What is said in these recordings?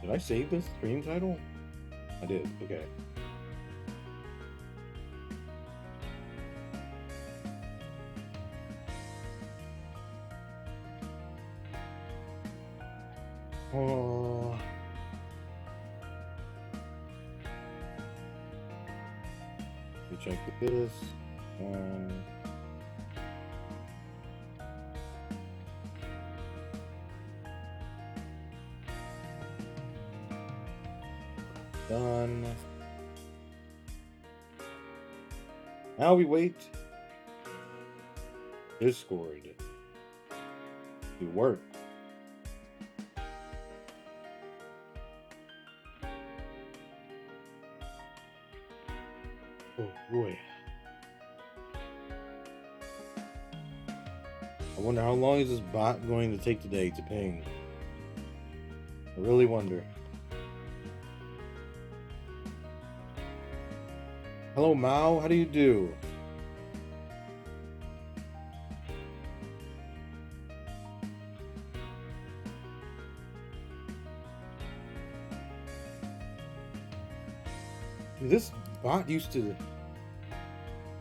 Did I save this stream title? I did. Okay. Oh. Let me check this. Done. Now we wait. Discord to work. Oh boy. I wonder how long is this bot going to take today to ping? I really wonder. Hello, Mao. How do you do? This bot used to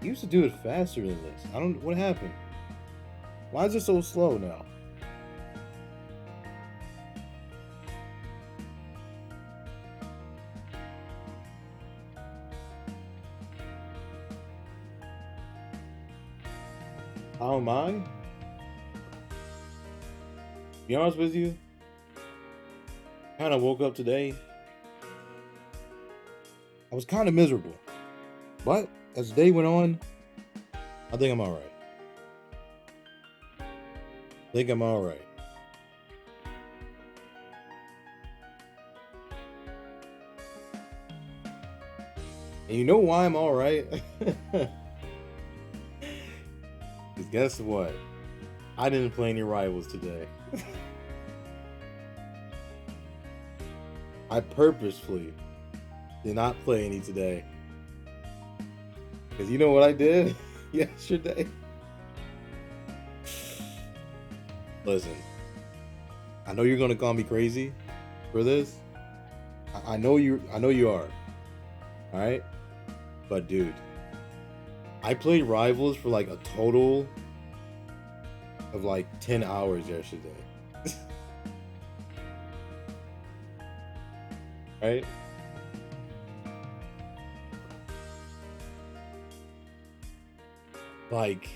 do it faster than this. I don't. What happened? Why is it so slow now? How am I? Be honest with you, kind of woke up today. I was kind of miserable, but as the day went on, I think I'm all right. And you know why I'm all right? Because guess what? I didn't play any rivals today. I purposefully did not play any today. Because you know what I did yesterday? Listen, I know you're gonna call me crazy for this. I know you are. Alright? But dude, I played rivals for like a total of like 10 hours yesterday. Right? Like,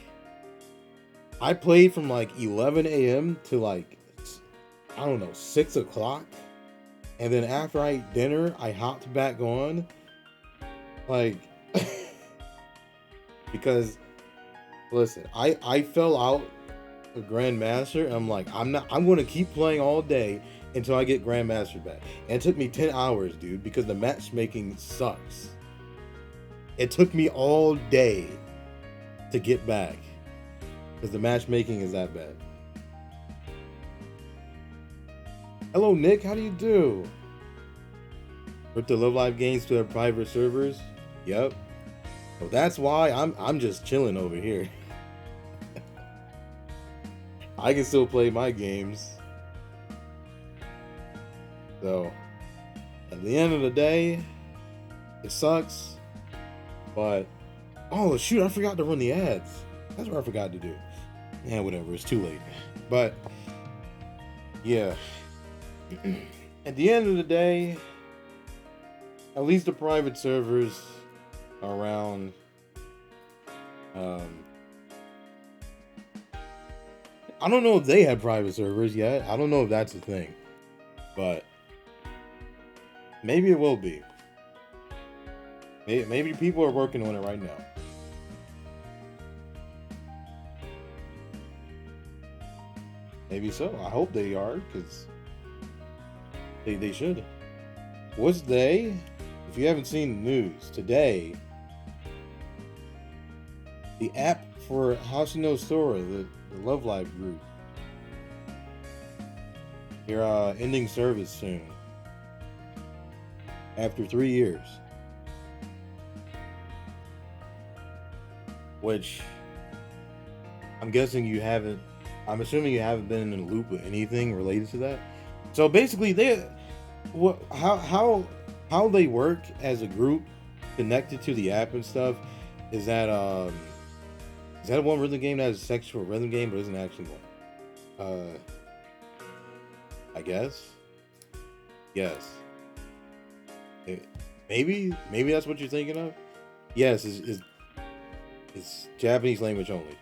I played from like 11 a.m. to like, I don't know, 6 o'clock. And then after I ate dinner, I hopped back on. Like, because, listen, I fell out of Grandmaster. And I'm like, I'm going to keep playing all day until I get Grandmaster back. And it took me 10 hours, dude, because the matchmaking sucks. It took me all day to get back because the matchmaking is that bad. Hello, Nick. How do you do? Rip the Love Live games to their private servers. Yep. Well, that's why I'm just chilling over here. I can still play my games. So, at the end of the day, it sucks. But, oh shoot, I forgot to run the ads. That's what I forgot to do. Yeah, whatever, it's too late. But, yeah. At the end of the day, at least the private servers are around, I don't know if they have private servers yet. I don't know if that's a thing. But, maybe it will be. Maybe people are working on it right now. Maybe so. I hope they are, because they should. What's today? If you haven't seen the news, today, the app for Hoshino Sora, the Love Live group, they're ending service soon. After 3 years. which I'm guessing you haven't. I'm assuming you haven't been in a loop with anything related to that. So basically, how they work as a group connected to the app and stuff is that one rhythm game that has a sexual rhythm game, but isn't actually one. I guess. Yes. Maybe that's what you're thinking of. Yes, it's Japanese language only.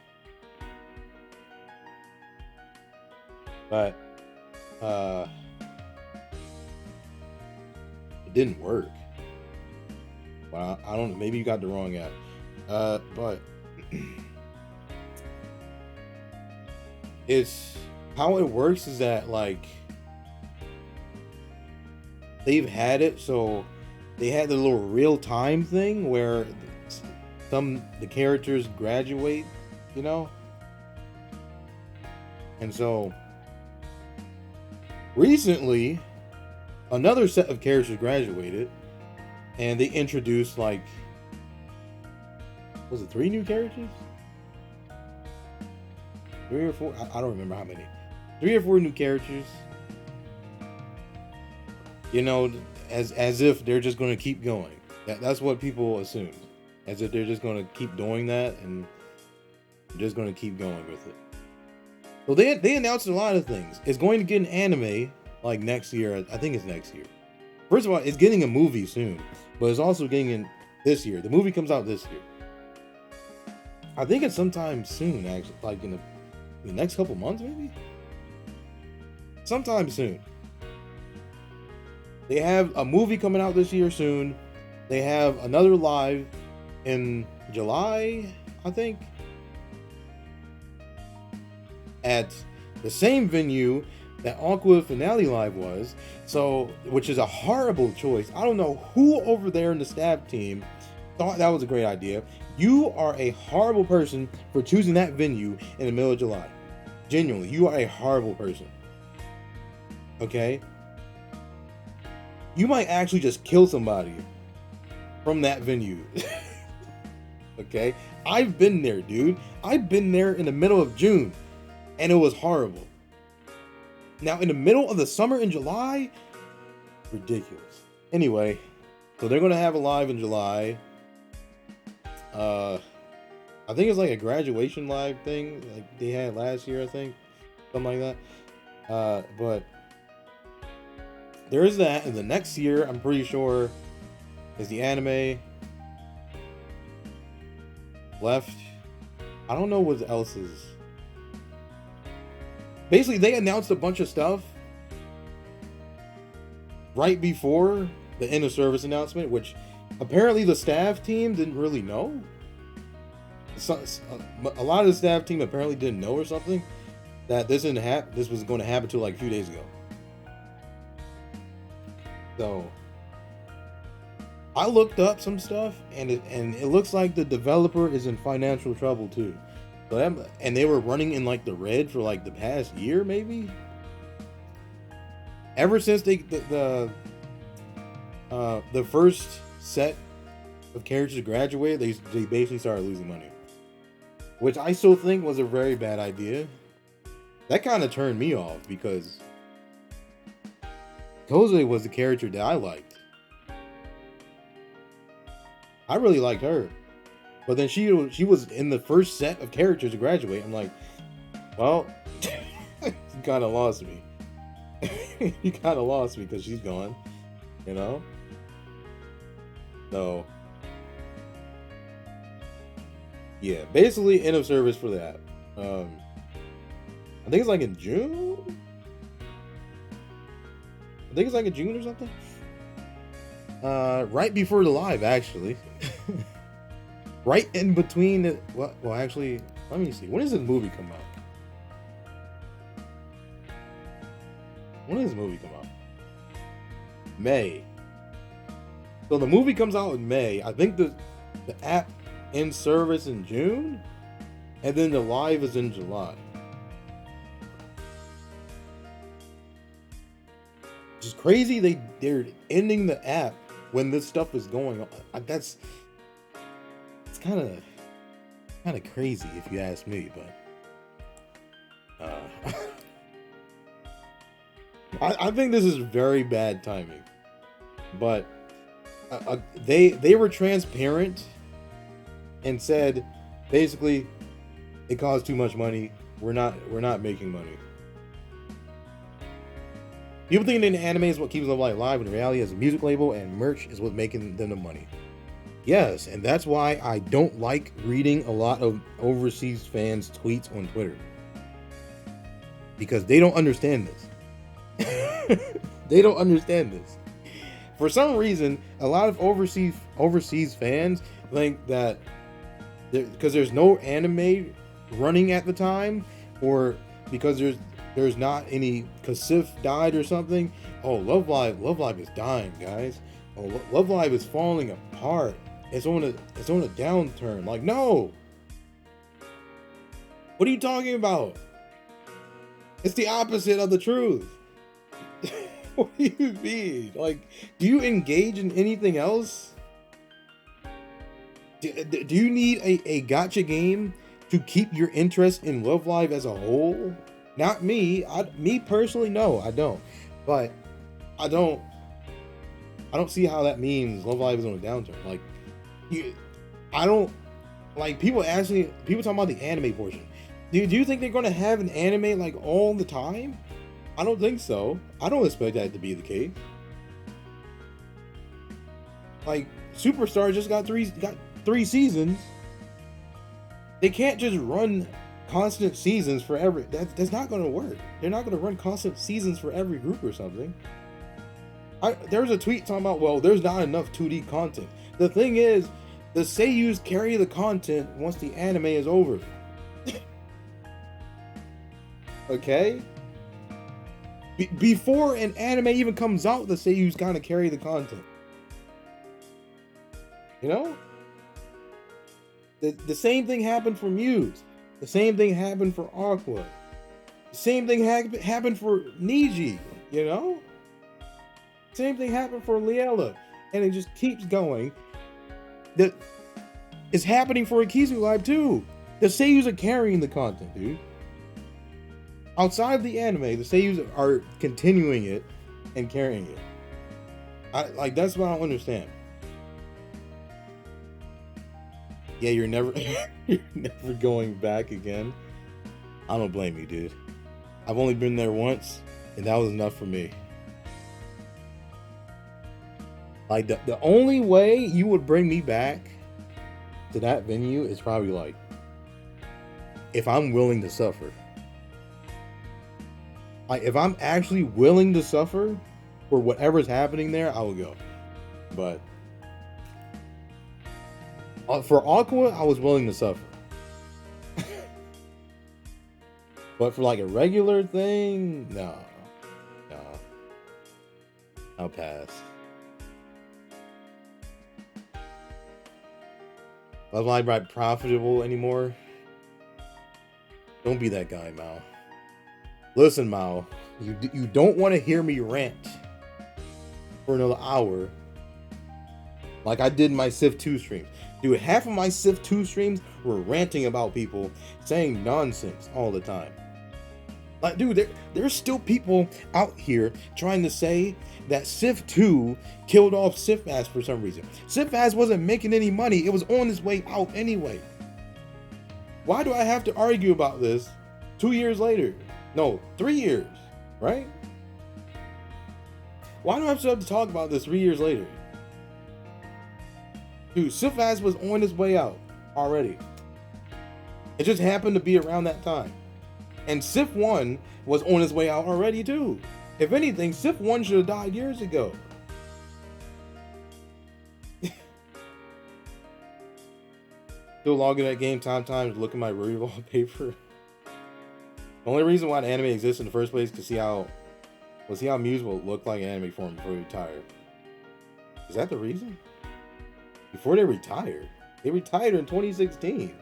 But it didn't work. Well, I don't. Maybe you got the wrong app. But it's how it works is that like they've had it so they had the little real time thing where the characters graduate, you know, and so recently another set of characters graduated and they introduced like, was it 3 new characters? 3 or 4? I don't remember how many. 3 or 4 new characters. You know, as if they're just going to keep going. That's what people assume. As if they're just going to keep doing that and just going to keep going with it. So they announced a lot of things. It's going to get an anime like next year. I think it's next year. First of all, it's getting a movie soon, but it's also getting in this year. The movie comes out this year. I think it's sometime soon, actually, like in the next couple months, maybe. Sometime soon. They have a movie coming out this year soon. They have another live in July, I think, at the same venue that Aqua Finale Live was. So, which is a horrible choice. I don't know who over there in the staff team thought that was a great idea. You are a horrible person for choosing that venue in the middle of July. Genuinely, you are a horrible person. Okay? You might actually just kill somebody from that venue. Okay? I've been there, dude. I've been there in the middle of June, and it was horrible. Now, in the middle of the summer in July, ridiculous. Anyway, so they're going to have a live in July. I think it's like a graduation live thing like they had last year, I think. Something like that. But there is that, and the next year, I'm pretty sure, is the anime left. I don't know what else is. Basically, they announced a bunch of stuff right before the end of service announcement, which apparently the staff team didn't really know. So, a lot of the staff team apparently didn't know or something that this was going to happen until like a few days ago. So I looked up some stuff, and it looks like the developer is in financial trouble too. So and they were running in like the red for like the past year, maybe. Ever since the first set of characters graduated, they basically started losing money, which I still think was a very bad idea. That kind of turned me off because Koze was the character that I liked. I really liked her. But then she was in the first set of characters to graduate. I'm like, well, you kind of lost me. You kind of lost me because she's gone, you know? So, yeah, basically end of service for that. I think it's like in June? I think it's like in June or something. Right before the live, actually. Right in between the, well, actually, let me see. When does the movie come out? When does the movie come out? May. So the movie comes out in May. I think the app in service in June, and then the live is in July. Which is crazy. They're ending the app when this stuff is going on. It's kind kind of crazy if you ask me, but I think this is very bad timing. But they were transparent and said basically it costs too much money. We're not making money. People think that anime is what keeps Love Live alive, when in reality is a music label and merch is what's making them the money. Yes, and that's why I don't like reading a lot of overseas fans' tweets on Twitter. Because they don't understand this. They don't understand this. For some reason, a lot of overseas fans think that because there's no anime running at the time, or because there's not any, because Sif died or something. Oh, Love Live is dying, guys. Oh, Love Live is falling apart. It's on a downturn. Like, no. What are you talking about? It's the opposite of the truth. What do you mean? Like, do you engage in anything else? Do you need a gacha game to keep your interest in Love Live as a whole? Not me. Me personally, no, I don't. But I don't see how that means Love Live is on a downturn. Like, I don't like people talking about the anime portion. Do you think they're gonna have an anime like all the time? I don't think so. I don't expect that to be the case. Like, Superstar just got three seasons. They can't just run constant seasons for every. That's not going to work. They're not going to run constant seasons for every group or something. There was a tweet talking about, well, there's not enough 2D content. The thing is, the seiyus carry the content once the anime is over. Okay? Before an anime even comes out, the seiyus kind of carry the content. You know? The same thing happened for Muse. The same thing happened for Aqua. The same thing happened for Niji, you know? Same thing happened for Liella. And it just keeps going. That is happening for Akizu Live too. The seiyus are carrying the content, dude. Outside of the anime, the seiyus are continuing it and carrying it. That's what I don't understand. Yeah, you're never going back again. I don't blame you, dude. I've only been there once, and that was enough for me. Like, the only way you would bring me back to that venue is probably like if I'm willing to suffer. Like, if I'm actually willing to suffer for whatever's happening there, I will go. But for Aqua, I was willing to suffer. But for like a regular thing, no. I'll pass. Love Live not profitable anymore? Don't be that guy, Mao. Listen, Mao, you don't want to hear me rant for another hour like I did in my Civ 2 streams. Dude, half of my Civ 2 streams were ranting about people saying nonsense all the time. Like, dude, there's still people out here trying to say that Civ 2 killed off Civ-Fast for some reason. Civ-Fast wasn't making any money. It was on its way out anyway. Why do I have to argue about this 2 years later? No, 3 years, right? Why do I have to talk about this 3 years later? Dude, Civ-Fast was on its way out already. It just happened to be around that time. And Civ 1 was on its way out already too. If anything, Civ 1 should have died years ago. Still logging that game times, look at my reroll paper. The only reason why the anime exists in the first place is to see how Muse will look like an anime form before he retired. Is that the reason? Before they retired? They retired in 2016.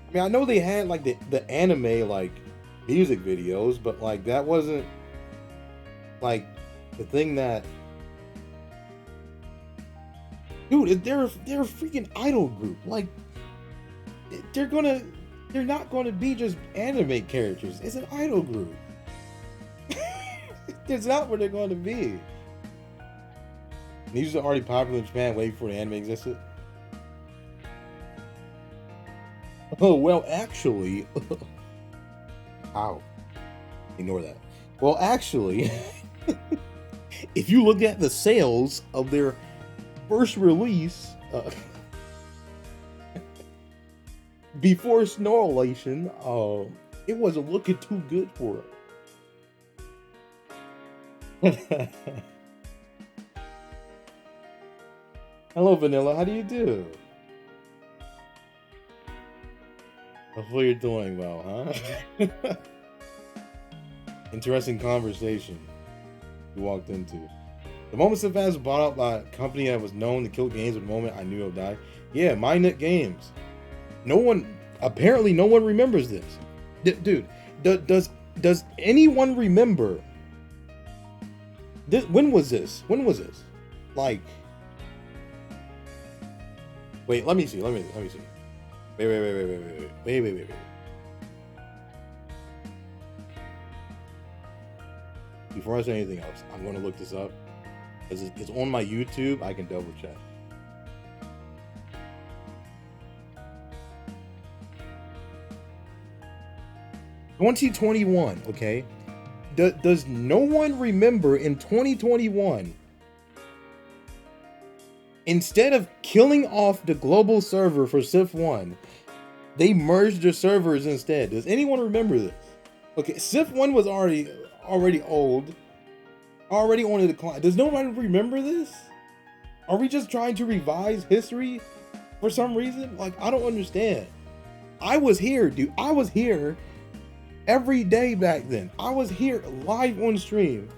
I mean, I know they had like the anime like music videos, but like that wasn't like the thing that Dude, they're a freaking idol group. Like, they're not gonna be just anime characters. It's an idol group. That's not what they're going to be. These are already popular in Japan way before the anime existed. Oh, well, actually... Ow. Ignore that. Well, actually, if you look at the sales of their first release, before Snorlation, it wasn't looking too good for it. Hello, Vanilla. How do you do? Hopefully you're doing well, huh? Interesting conversation you walked into. The moment Sifaz was bought out by a company that was known to kill games at the moment I knew it would die. Yeah, MyNet Games. Apparently no one remembers this. Dude, does anyone remember? When was this? Like, wait, let me see. Wait. Before I say anything else, I'm going to look this up. Because it's on my YouTube, I can double check. $2021, okay? Does no one remember in 2021, instead of killing off the global server for Sif 1, they merged the servers instead? Does anyone remember this? Okay, Sif 1 was already old, already on the decline. Does nobody remember this? Are we just trying to revise history for some reason? Like, I don't understand. I was here, dude. I was here every day back then. I was here live on stream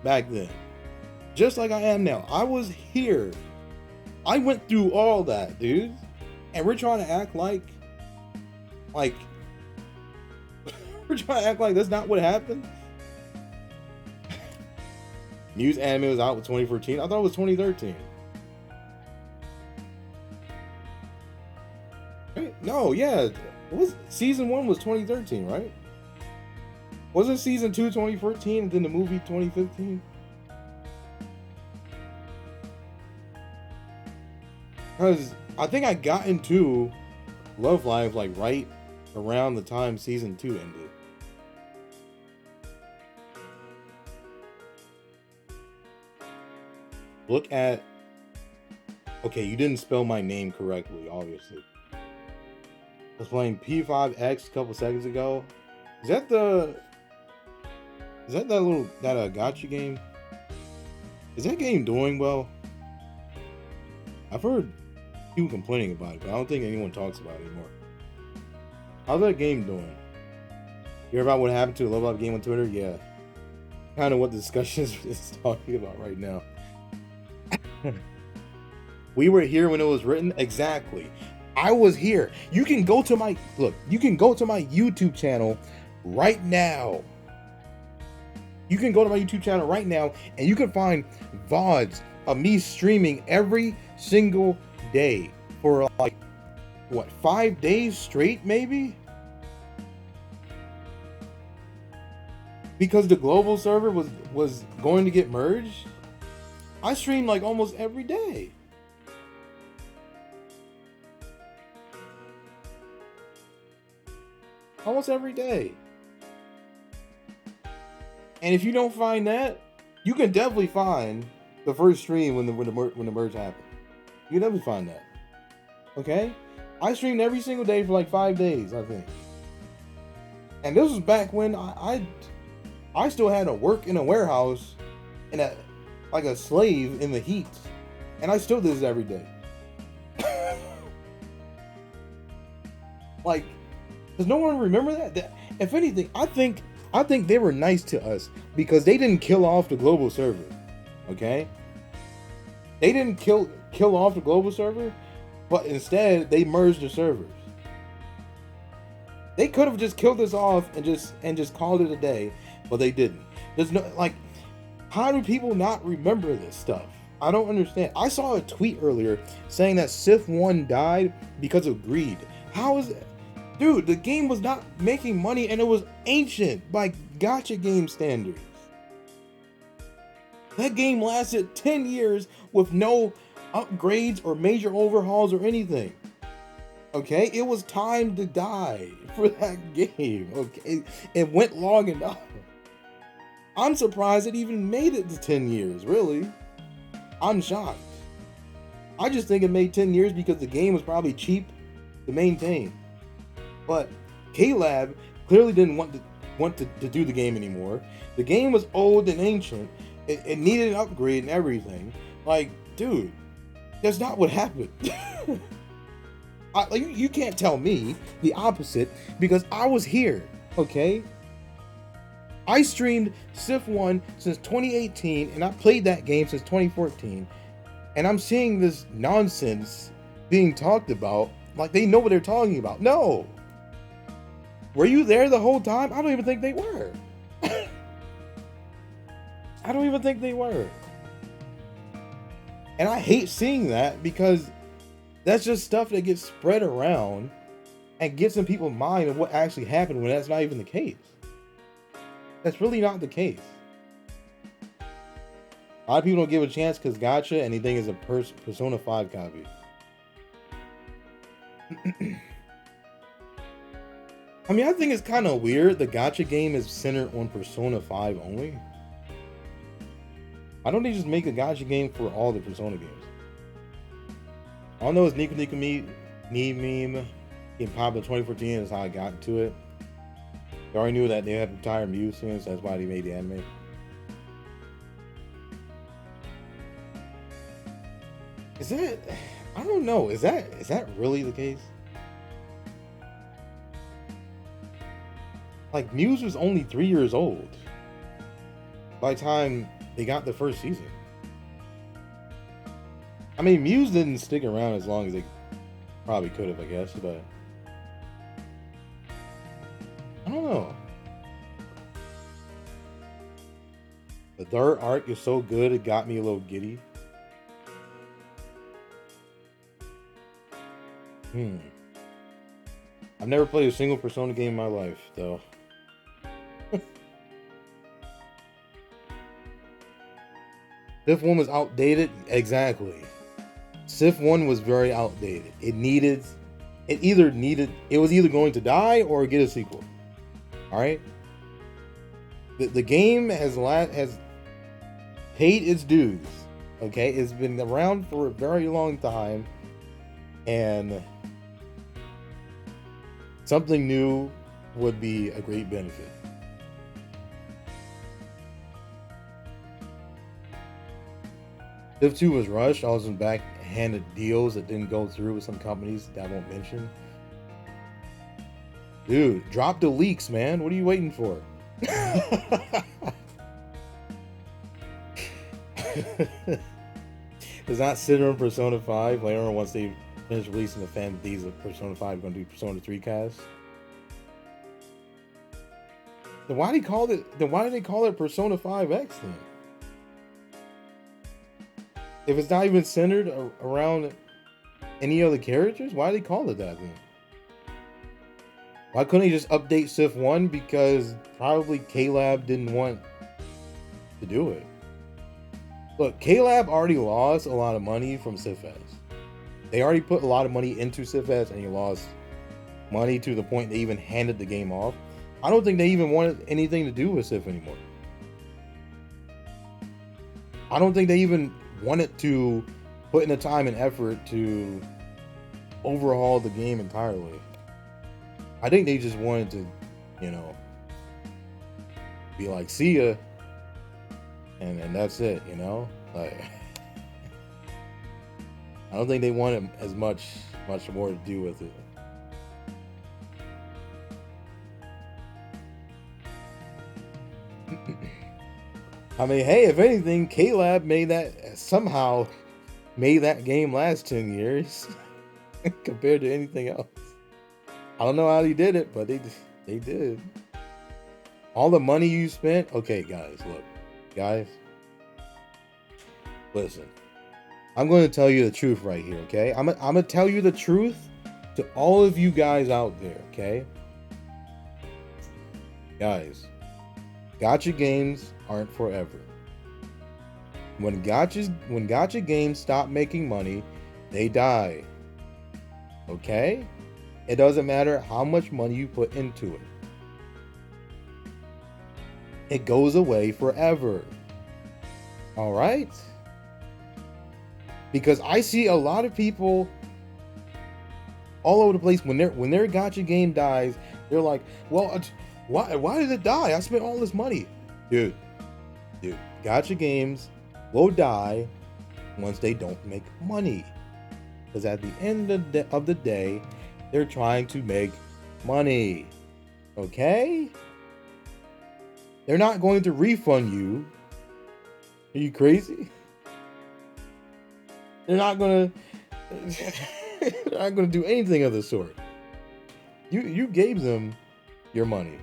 back then, just like I am now. I was here. I went through all that, dude. And we're trying to act like we're trying to act like that's not what happened. Muse anime was out with 2014. I thought it was 2013. Right? No, yeah. Season 1 was 2013, right? Wasn't season 2 2014 and then the movie 2015? Because I think I got into Love Live like right around the time season 2 ended. Look at... Okay, you didn't spell my name correctly, obviously. I was playing P5X a couple seconds ago. Is that that gotcha game? Is that game doing well? I've heard people complaining about it, but I don't think anyone talks about it anymore. How's that game doing? You hear about what happened to the Love Live game on Twitter? Yeah. Kind of what the discussion is talking about right now. We were here when it was written. Exactly. I was here. You can go to my YouTube channel right now. You can go to my YouTube channel right now and you can find VODs of me streaming every single day for like, what, 5 days straight maybe? Because the global server was going to get merged. I stream like almost every day. Almost every day. And if you don't find that, you can definitely find the first stream when the merge happened. You can definitely find that. Okay? I streamed every single day for like 5 days, I think. And this was back when I still had to work in a warehouse and like a slave in the heat. And I still do this every day. Like, does no one remember that? If anything, I think they were nice to us because they didn't kill off the global server. Okay? They didn't kill off the global server, but instead they merged the servers. They could have just killed us off and just called it a day, but they didn't. There's no, like, how do people not remember this stuff? I don't understand. I saw a tweet earlier saying that Sith 1 died because of greed. How is it? Dude, the game was not making money and it was ancient by gacha game standards. That game lasted 10 years with no upgrades or major overhauls or anything. Okay, it was time to die for that game. Okay, it went long enough. I'm surprised it even made it to 10 years, really. I'm shocked. I just think it made 10 years because the game was probably cheap to maintain. But K-Lab clearly didn't want to do the game anymore. The game was old and ancient. It needed an upgrade and everything. Like, dude, that's not what happened. You can't tell me the opposite because I was here, okay? I streamed Sith 1 since 2018 and I played that game since 2014. And I'm seeing this nonsense being talked about like they know what they're talking about. No. Were you there the whole time? I don't even think they were. I don't even think they were. And I hate seeing that because that's just stuff that gets spread around and gets in people's mind of what actually happened when that's not even the case. That's really not the case. A lot of people don't give a chance because gacha and they think it's a Persona 5 copy. I mean, I think it's kind of weird the gacha game is centered on Persona 5 only. Why don't they just make a gacha game for all the Persona games? All I know is Niku Niku Ni meme getting popular in 2014 is how I got into it. They already knew that they had retired Mew soon, so that's why they made the anime. Is that... I don't know. Is that really the case? Like, Muse was only 3 years old by the time they got the first season. I mean, Muse didn't stick around as long as they probably could have, I guess, but I don't know. The third arc is so good, it got me a little giddy. I've never played a single Persona game in my life, though. Sith 1 was outdated? Exactly. Sith 1 was very outdated. It was either going to die or get a sequel. Alright? The game has paid its dues. Okay? It's been around for a very long time. And something new would be a great benefit. Civ 2 was rushed. I was in backhanded deals that didn't go through with some companies that I won't mention. Dude, drop the leaks, man. What are you waiting for? It's not sitting on Persona 5. Later on, once they finish releasing the fan days of Persona 5, going to do Persona 3 cast. Then why did they call it Persona 5X then? If it's not even centered around any other characters, why do they call it that then? Why couldn't they just update Sith 1? Because probably K-Lab didn't want to do it. Look, K-Lab already lost a lot of money from Sith S. They already put a lot of money into Sith S and he lost money to the point they even handed the game off. I don't think they even wanted anything to do with Sith anymore. I don't think they even wanted to put in the time and effort to overhaul the game entirely. I think they just wanted to, be like, see ya, and that's it, like I don't think they wanted as much more to do with it. I mean, hey, if anything, K-Lab somehow made that game last 10 years compared to anything else. I don't know how he did it, but they did. All the money you spent. Okay, guys, look. Guys, listen. I'm going to tell you the truth right here, okay? I'm going to tell you the truth to all of you guys out there, okay? Guys, gacha games aren't forever. When gacha games stop making money, they die. Okay? It doesn't matter how much money you put into it. It goes away forever. All right? Because I see a lot of people all over the place when their gacha game dies, they're like, "Well, why did it die? I spent all this money." Dude, gacha games will die once they don't make money. Because at the end of the day, they're trying to make money. Okay? They're not going to refund you. Are you crazy? They're not gonna they're not gonna do anything of the sort. You gave them your money.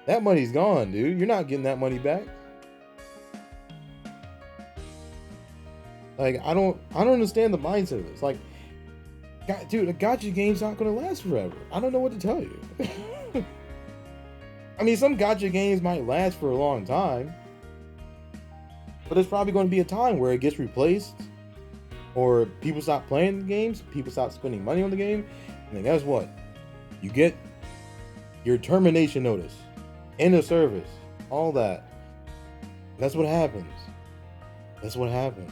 That money's gone, dude. You're not getting that money back. Like, I don't understand the mindset of this. Like, dude, a gacha game's not gonna last forever. I don't know what to tell you. I mean, some gacha games might last for a long time, but there's probably going to be a time where it gets replaced, or people stop playing the games, people stop spending money on the game, and then guess what? You get your termination notice, end of service, all that. That's what happens. That's what happens.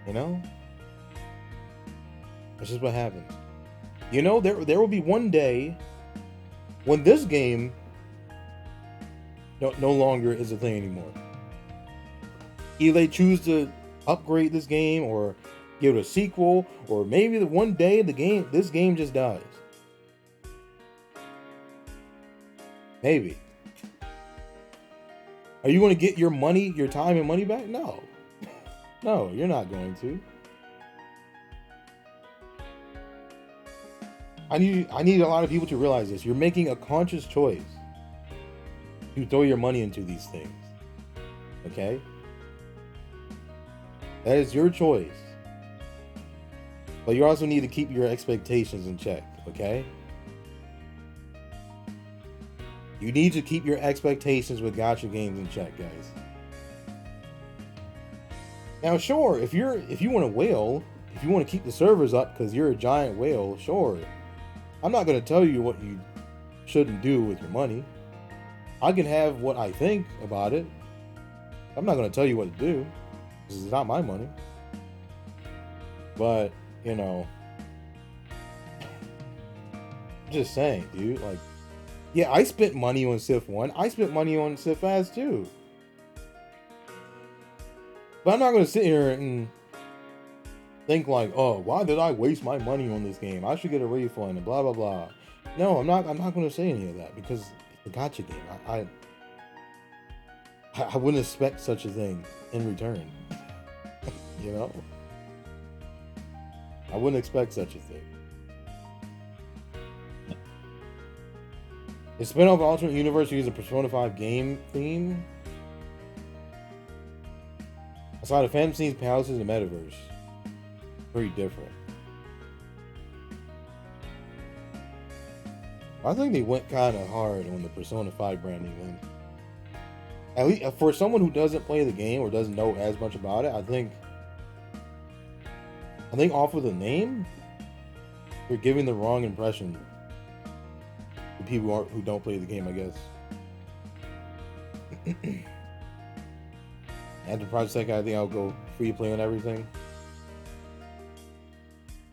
You know? That's just what happens. You know, there will be one day when this game no longer is a thing anymore. Either they choose to upgrade this game or give it a sequel, or maybe the one day this game just dies. Maybe. Are you going to get your money, your time and money back? No. No, you're not going to. I need a lot of people to realize this. You're making a conscious choice to throw your money into these things. Okay? That is your choice. But you also need to keep your expectations in check, okay? You need to keep your expectations with gacha games in check, guys. Now, sure, if you want to whale, if you want to keep the servers up because you're a giant whale, sure. I'm not going to tell you what you shouldn't do with your money. I can have what I think about it. I'm not going to tell you what to do. This is not my money. But, you know, just saying, dude. Like, yeah, I spent money on Civ 1. I spent money on Civ Fast too. But I'm not going to sit here and think like, oh, why did I waste my money on this game? I should get a refund and blah, blah, blah. No, I'm not going to say any of that because it's a gacha game. I wouldn't expect such a thing in return. You know? I wouldn't expect such a thing. The spin-off alternate universe uses a Persona 5 game theme. Aside of fan scenes, palaces, and metaverse. Very different. I think they went kind of hard on the Persona 5 branding then. At least for someone who doesn't play the game or doesn't know as much about it, I think off of the name, you're giving the wrong impression to people who don't play the game, I guess. After Project Sekai, I think I'll go free play on everything.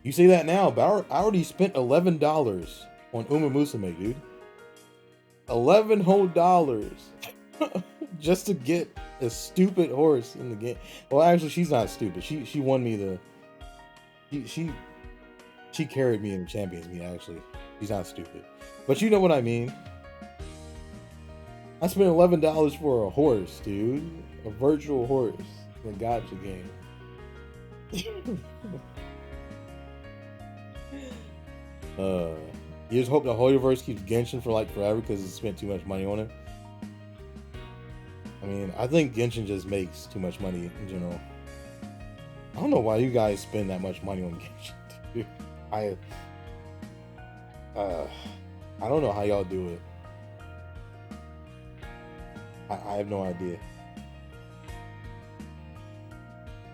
You say that now, but I already spent $11 on Uma Musume, dude. $11 whole dollars just to get a stupid horse in the game. Well, actually, she's not stupid. She won me the. She carried me in the Champions Meet. Actually, she's not stupid, but you know what I mean. I spent $11 for a horse, dude. A virtual horse in a gacha game. You just hope the Hoyoverse keeps Genshin for like forever because it spent too much money on it. I mean, I think Genshin just makes too much money in general. I don't know why you guys spend that much money on Genshin, dude. I I don't know how y'all do it. I have no idea.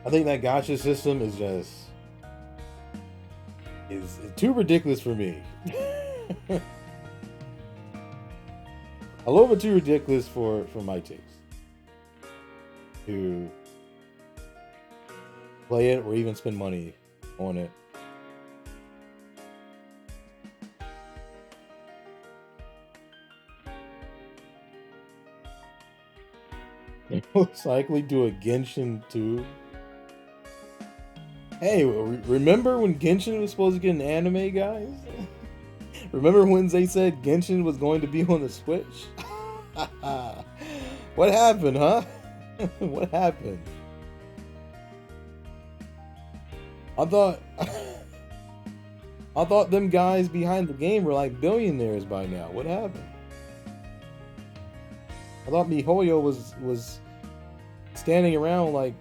I think that gacha system is just is too ridiculous for me. A little bit too ridiculous for my taste to play it or even spend money on it. Most likely do a Genshin 2. Hey, remember when Genshin was supposed to get an anime, guys? Remember when they said Genshin was going to be on the Switch? What happened, huh? What happened? I thought them guys behind the game were like billionaires by now. What happened? I thought MiHoYo was standing around like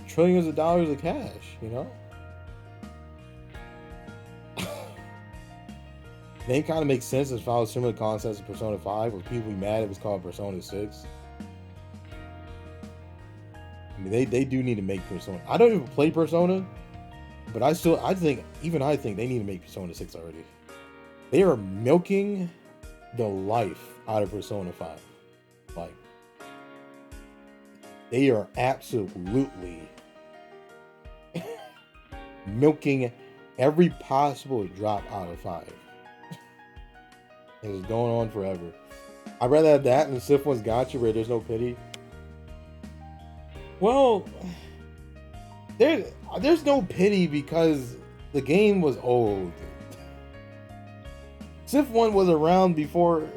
trillions of dollars of cash, you know? They kind of make sense as follows similar concepts of Persona 5, where people be mad it was called Persona 6. I mean, they do need to make Persona. I don't even play Persona, but I think they need to make Persona 6 already. They are milking the life out of Persona 5. Like, they are absolutely milking every possible drop out of 5. It's going on forever. I'd rather have that than Sif One's Gotcha, where there's no pity. Well, there's no pity because the game was old. Sif 1 was around before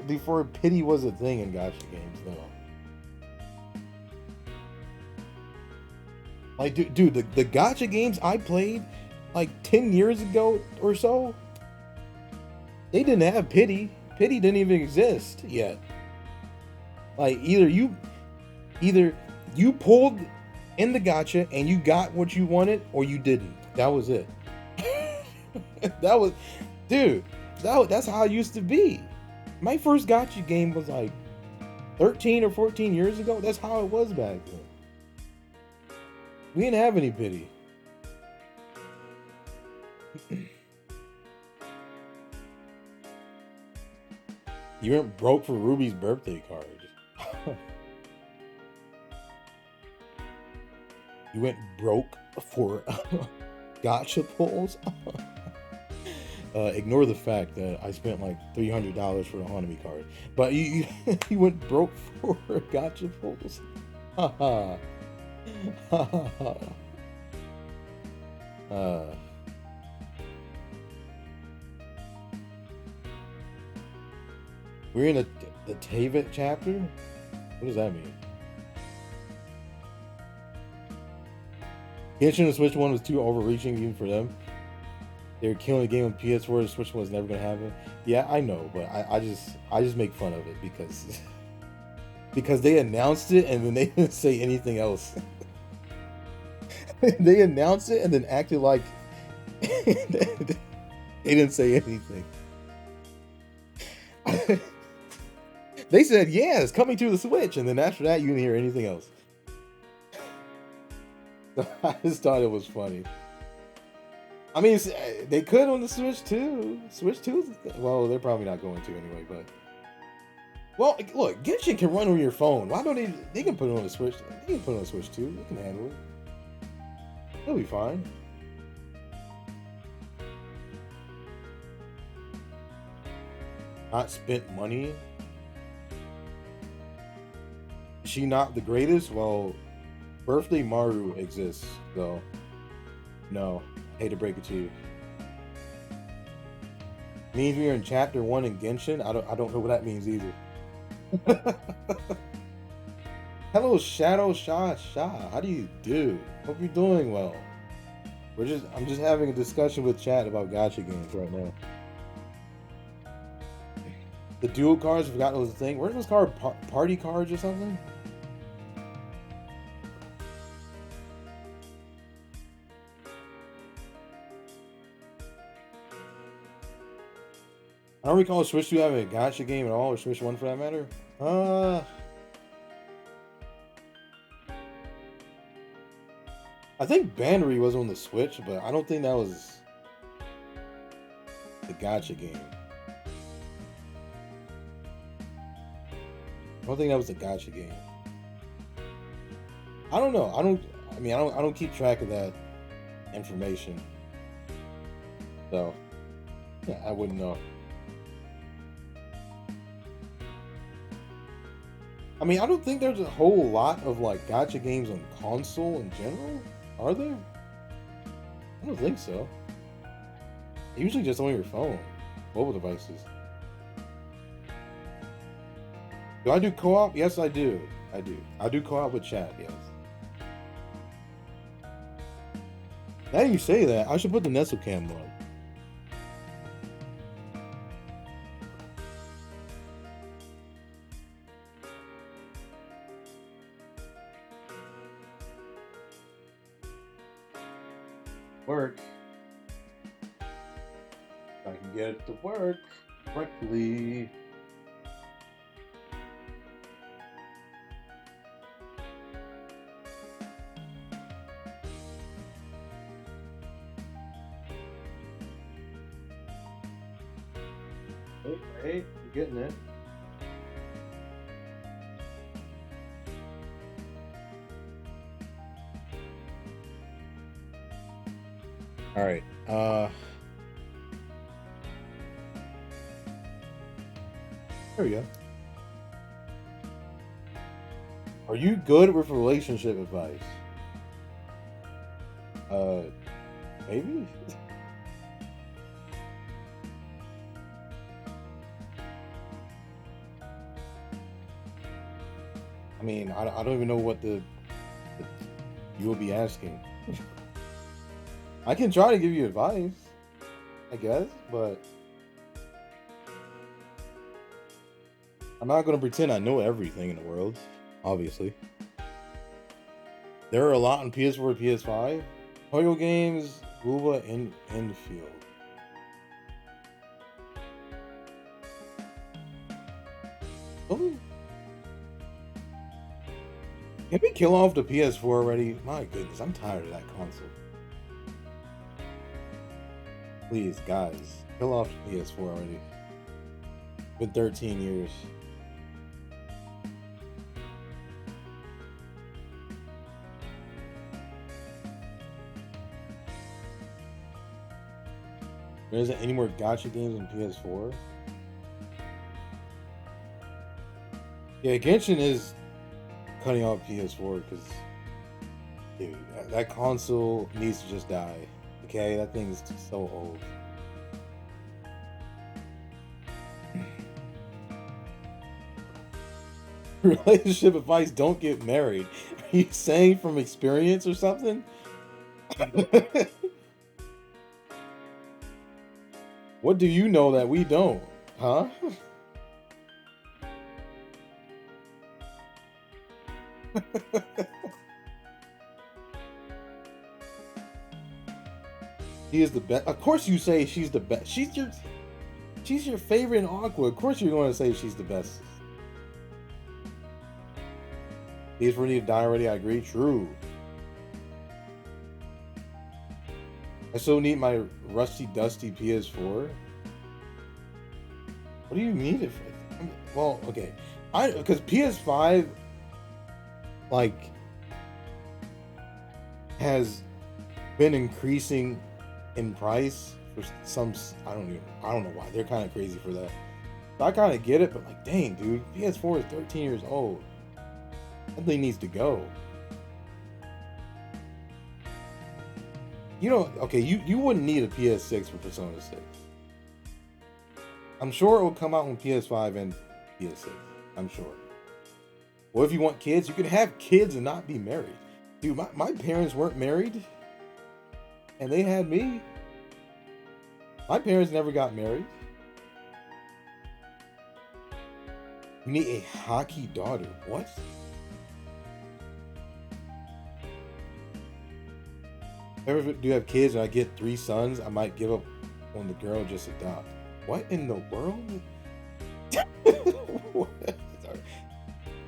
pity was a thing in Gotcha games, though. Like, dude, the Gotcha games I played like 10 years ago or so, they didn't have pity. Pity didn't even exist yet. Like, either you pulled in the Gotcha and you got what you wanted, or you didn't. That was it. That's how it used to be. My first Gotcha game was like 13 or 14 years ago. That's how it was back then. We didn't have any pity. You weren't broke for Ruby's birthday card. You went broke for gotcha pulls. Ignore the fact that I spent like $300 for the Honami card, but you you went broke for gotcha pulls. We're in the Tavet chapter? What does that mean? Genshin and Switch 1 was too overreaching even for them. They were killing the game on PS4, the Switch 1 was never gonna happen. Yeah, I know, but I just make fun of it because they announced it and then they didn't say anything else. They announced it and then acted like they didn't say anything. They said, yeah, it's coming to the Switch, and then after that, you didn't hear anything else. I just thought it was funny. I mean, they could on the Switch too. Switch 2, well, they're probably not going to anyway, but... Well, look, Genshin can run on your phone. Why don't they can put it on the Switch. They can put it on the Switch too. They can handle it. They'll be fine. Not spent money. Is she not the greatest? Well, Birthday Maru exists, so no. Hate to break it to you. Means we are in chapter 1 in Genshin. I don't know what that means either. Hello, Shadow Sha. How do you do? Hope you're doing well. I'm just having a discussion with chat about gacha games right now. The dual cards, I forgot it was a thing. Weren't those called party cards or something? I don't recall Switch 2 having a gacha game at all, or Switch 1 for that matter. Uh, I think Bannery was on the Switch, but I don't think that was the gacha game. I don't think that was the gacha game. I don't know. I don't keep track of that information. So, yeah, I wouldn't know. I mean, I don't think there's a whole lot of like gacha games on console in general. Are there? I don't think so. Usually just on your phone, mobile devices. Do I do co-op? Yes, I do. I do co-op with chat, yes. Now you say that, I should put the Nestle cam on. Work. I can get it to work correctly. Hey, you're getting it. All right. There we go. Are you good with relationship advice? Maybe. I mean, I don't even know what the you will be asking. I can try to give you advice, I guess, but I'm not going to pretend I know everything in the world, obviously. There are a lot on PS4 and PS5. Toyo games, Uva, and Enfield. Oh. Can we kill off the PS4 already? My goodness, I'm tired of that console. Please, guys, kill off the PS4 already. It's been 13 years. There isn't any more gacha games on PS4. Yeah, Genshin is cutting off PS4 because, dude, that console needs to just die. Okay, that thing is so old. Relationship advice: don't get married. Are you saying from experience or something? What do you know that we don't? Huh? She is the best. Of course you say she's the best. She's your favorite in Aqua. Of course you're going to say she's the best. These for need to die already. I agree. True. I still need my rusty dusty PS4. What do you need it for? I mean, well, okay. Because PS5 like has been increasing in price for some. I don't know why they're kind of crazy for that. So I kind of get it, but like, dang, dude, PS4 is 13 years old. That thing needs to go. You know, okay, you wouldn't need a PS6 for Persona 6. I'm sure it will come out on PS5 and PS6. I'm sure. Well, if you want kids, you can have kids and not be married. Dude, my parents weren't married. And they had me. My parents never got married. You need a hockey daughter. What? If I ever do have kids and I get 3 sons, I might give up on the girl, just adopt. What in the world? What? Sorry.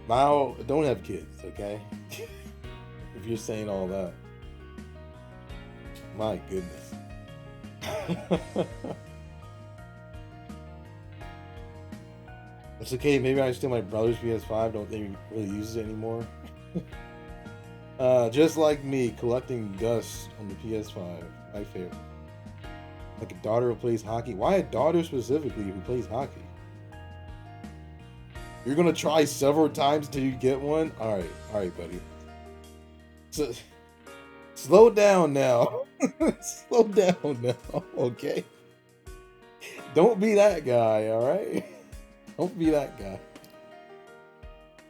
Mao, don't have kids, okay? If you're saying all that. My goodness. It's okay, maybe I steal my brother's PS5, don't they really use it anymore? Just like me, collecting dust on the PS5. My favorite. Like a daughter who plays hockey. Why a daughter specifically who plays hockey? You're gonna try several times till you get one? Alright, buddy. So, slow down now. Slow down now, okay? Don't be that guy, alright? Don't be that guy.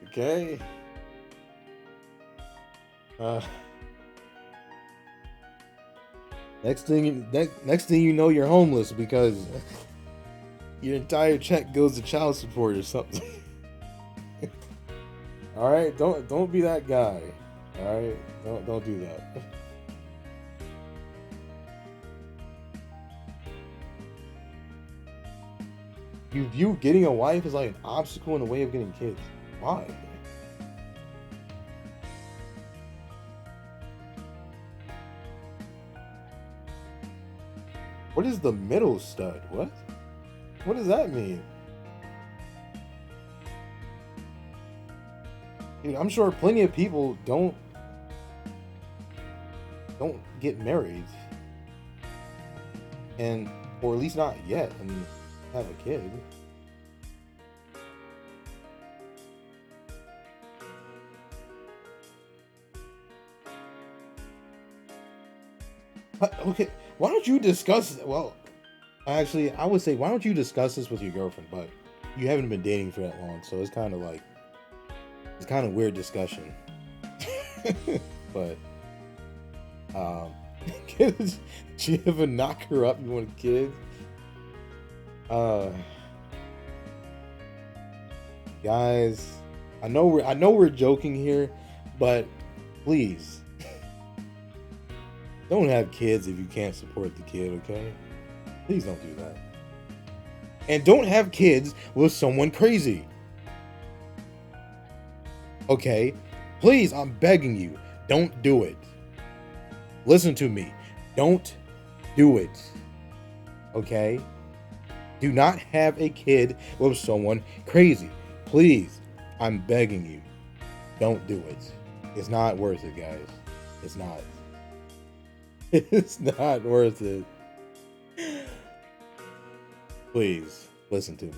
Okay? Next thing you know, you're homeless because your entire check goes to child support or something. All right, don't be that guy. All right, don't do that. You view getting a wife as like an obstacle in the way of getting kids. Why? What is the middle stud? What? What does that mean? Dude, I'm sure plenty of people don't get married, and or at least not yet, and have a kid. Okay, why don't you discuss? Well, actually, I would say why don't you discuss this with your girlfriend? But you haven't been dating for that long, so it's kind of like weird discussion. But did she ever knock her up? You want a kid? Guys, I know we're joking here, but please don't have kids if you can't support the kid, okay? Please don't do that. And don't have kids with someone crazy. Okay? Please, I'm begging you, don't do it. Listen to me. Don't do it. Okay? Do not have a kid with someone crazy. Please, I'm begging you. Don't do it. It's not worth it, guys. It's not. It's not worth it. Please, listen to me.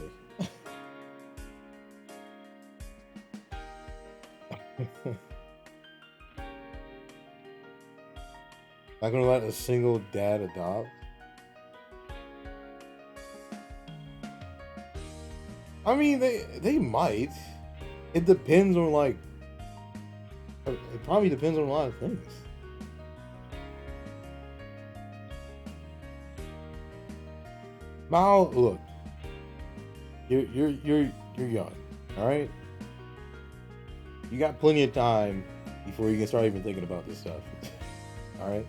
Not gonna let a single dad adopt? I mean, they might. It depends on like. It probably depends on a lot of things. Mao, look. You're young, all right. You got plenty of time before you can start even thinking about this stuff. All right.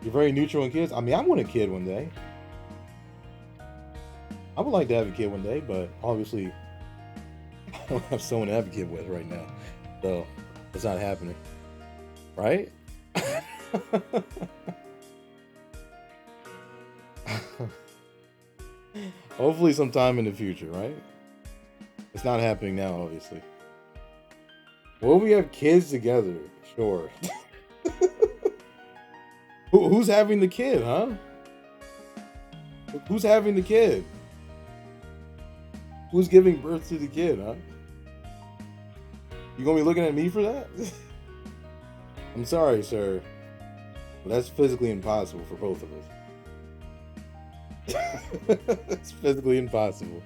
You're very neutral on kids. I mean, I want a kid one day. I would like to have a kid one day, but obviously I don't have someone to have a kid with right now. So it's not happening. Right? Hopefully sometime in the future, right? It's not happening now, obviously. Well, we have kids together, sure. Who's having the kid, huh? Who's having the kid? Who's giving birth to the kid, huh? You gonna be looking at me for that? I'm sorry, sir. But that's physically impossible for both of us. It's physically impossible.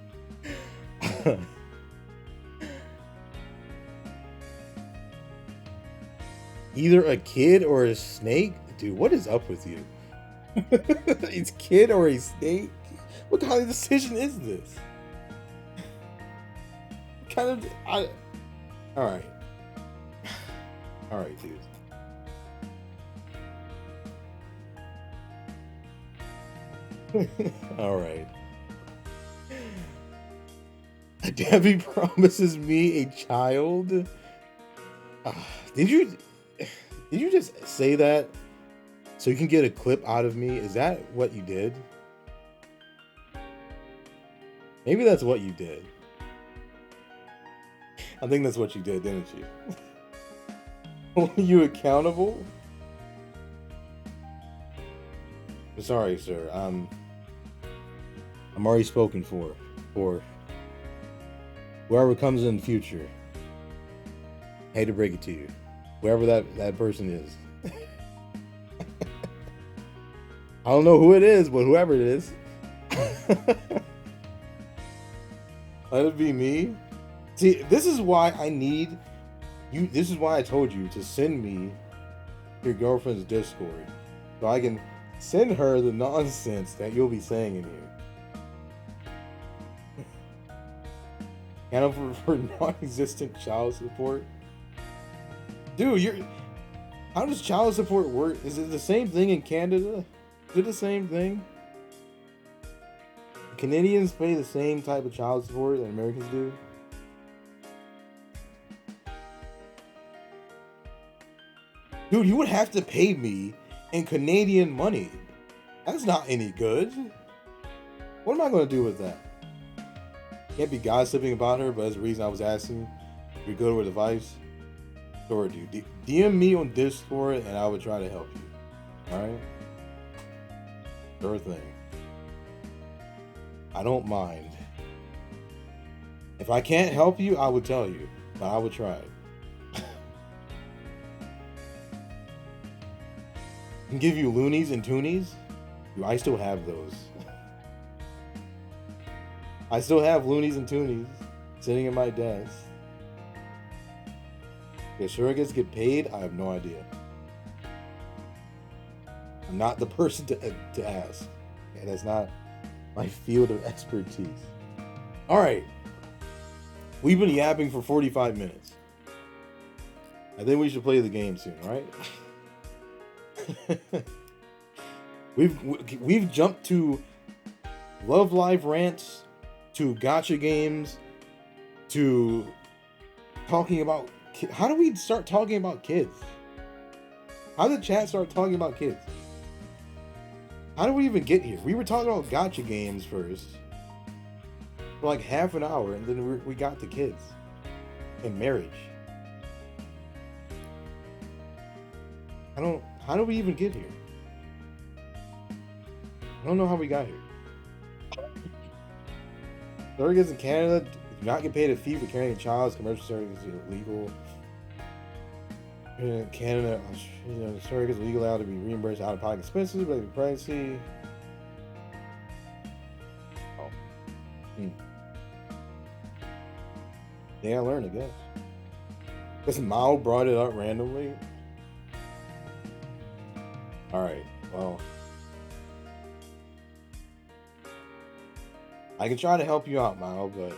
Either a kid or a snake? Dude, what is up with you? It's kid or a snake? What kind of decision is this? What kind of... All right. All right, dude. All right. Debbie promises me a child. Ah, did you just say that so you can get a clip out of me? Is that what you did? Maybe that's what you did. I think that's what you did, didn't you? Hold you accountable? Sorry, sir. I'm already spoken for whoever comes in the future. I hate to break it to you, whoever that person is. I don't know who it is, but whoever it is, let it be me. See, this is why I need you. This is why I told you to send me your girlfriend's Discord, so I can send her the nonsense that you'll be saying in here. And for non-existent child support, dude, how does child support work? Is it the same thing in Canada? Is it the same thing? Canadians pay the same type of child support that Americans do? Dude, you would have to pay me in Canadian money. That's not any good. What am I going to do with that? Can't be gossiping about her, but that's the reason I was asking if you're good with advice. Sure, dude. DM me on Discord and I would try to help you. Alright? Sure thing. I don't mind. If I can't help you, I would tell you, but I would try. Can give you loonies and toonies? Dude, I still have those. I still have loonies and toonies sitting in my desk. If surrogates get paid, I have no idea. I'm not the person to ask. Okay, that's not my field of expertise. All right. We've been yapping for 45 minutes. I think we should play the game soon, right? We've jumped to Love Live rants, to gotcha games, to talking about how do we start talking about kids? How did chat start talking about kids? How did we even get here? We were talking about gotcha games first for like half an hour, and then we got to kids and marriage. How do we even get here? I don't know how we got here. Surrogates in Canada do not get paid a fee for carrying a child. Commercial surrogates are illegal. In Canada, surrogates are legally allowed to be reimbursed out-of-pocket expenses related to pregnancy. Oh. Yeah, I learned, I guess. This Mao brought it up randomly. Alright, well. I can try to help you out, Mao, but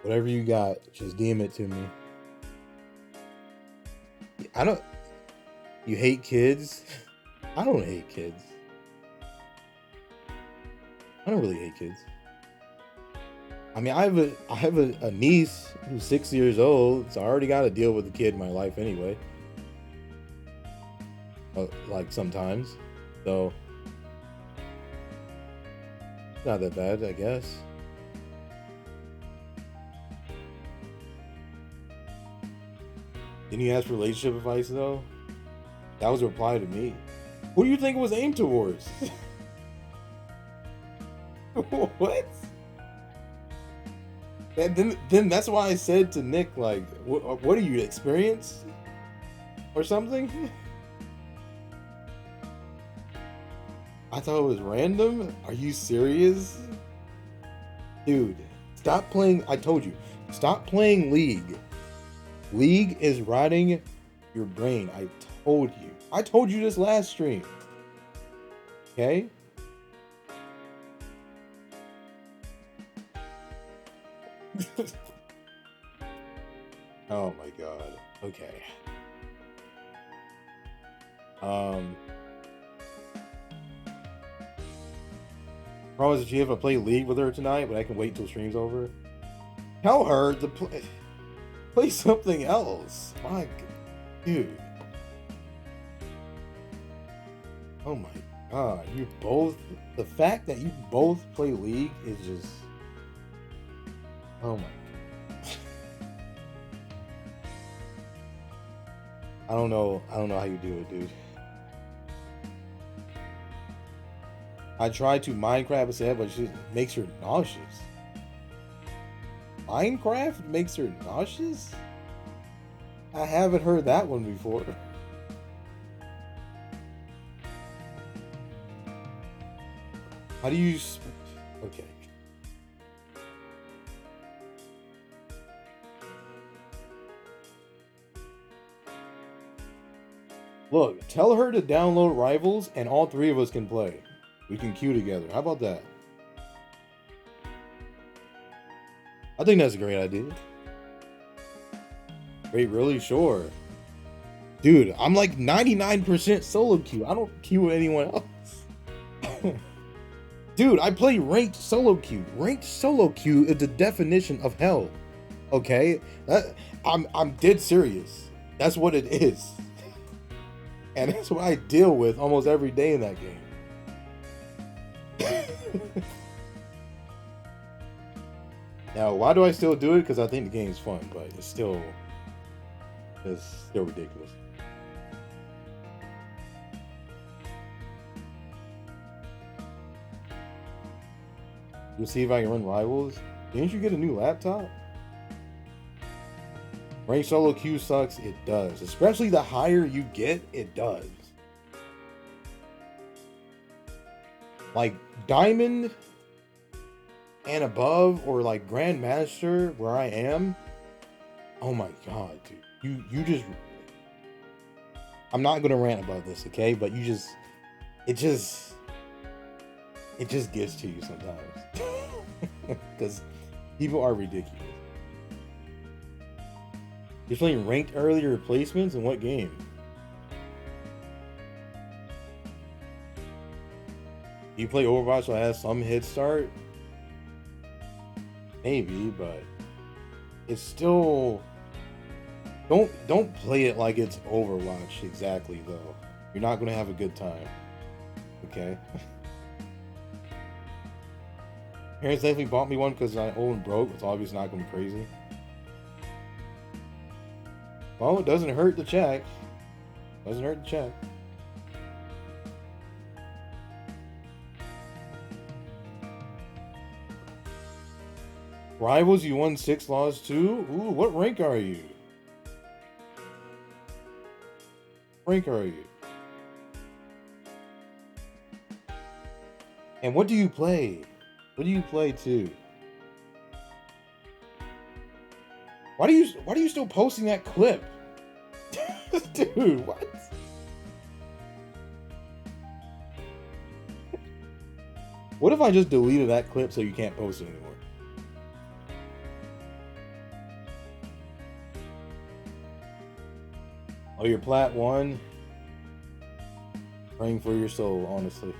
whatever you got, just DM it to me. You hate kids? I don't hate kids. I don't really hate kids. I mean, I have a niece who's 6 years old, so I already got to deal with a kid in my life anyway. Like sometimes, so not that bad, I guess. Didn't you ask for relationship advice though? That was a reply to me. Who do you think it was aimed towards? What? And then that's why I said to Nick, like, what are you, experienced or something? I thought it was random. Are you serious? Dude, stop playing. I told you, stop playing League. League is rotting your brain. I told you this last stream. Okay? Oh my god. Okay. Um. Promise if she ever play League with her tonight, but I can wait till stream's over. Tell her to play something else. My dude. Oh my god. You both. The fact that you both play League is just. Oh my. I don't know how you do it, dude. I tried to Minecraft instead, but it just makes her nauseous. Minecraft makes her nauseous? I haven't heard that one before. How do you... Okay. Look, tell her to download Rivals and all three of us can play. We can queue together. How about that? I think that's a great idea. Wait, really? Sure. Dude, I'm like 99% solo queue. I don't queue with anyone else. Dude, I play ranked solo queue. Ranked solo queue is the definition of hell. Okay? I'm dead serious. That's what it is. And that's what I deal with almost every day in that game. Now, why do I still do it? Because I think the game's fun, but it's still ridiculous. You'll see if I can run Rivals. Didn't you get a new laptop? Ranked solo queue sucks. It does. Especially the higher you get, it does. Like Diamond and above, or like Grandmaster, where I am. Oh my god, dude. You just... I'm not gonna rant about this, okay? But you just... It just gets to you sometimes. Because people are ridiculous. You're playing ranked early replacements in what game? You play Overwatch, so it has some head start? Maybe, but it's still... Don't play it like it's Overwatch exactly, though. You're not gonna have a good time. Okay? Parents definitely bought me one because I own broke. It's obviously not gonna be crazy. Well, it doesn't hurt to check. Doesn't hurt to check. Rivals, you won 6, lost 2? Ooh, what rank are you? Rank are you? And what do you play? What do you play too? Why are you still posting that clip? Dude, what? What if I just deleted that clip so you can't post it anymore? Oh, you're Plat 1? Praying for your soul, honestly.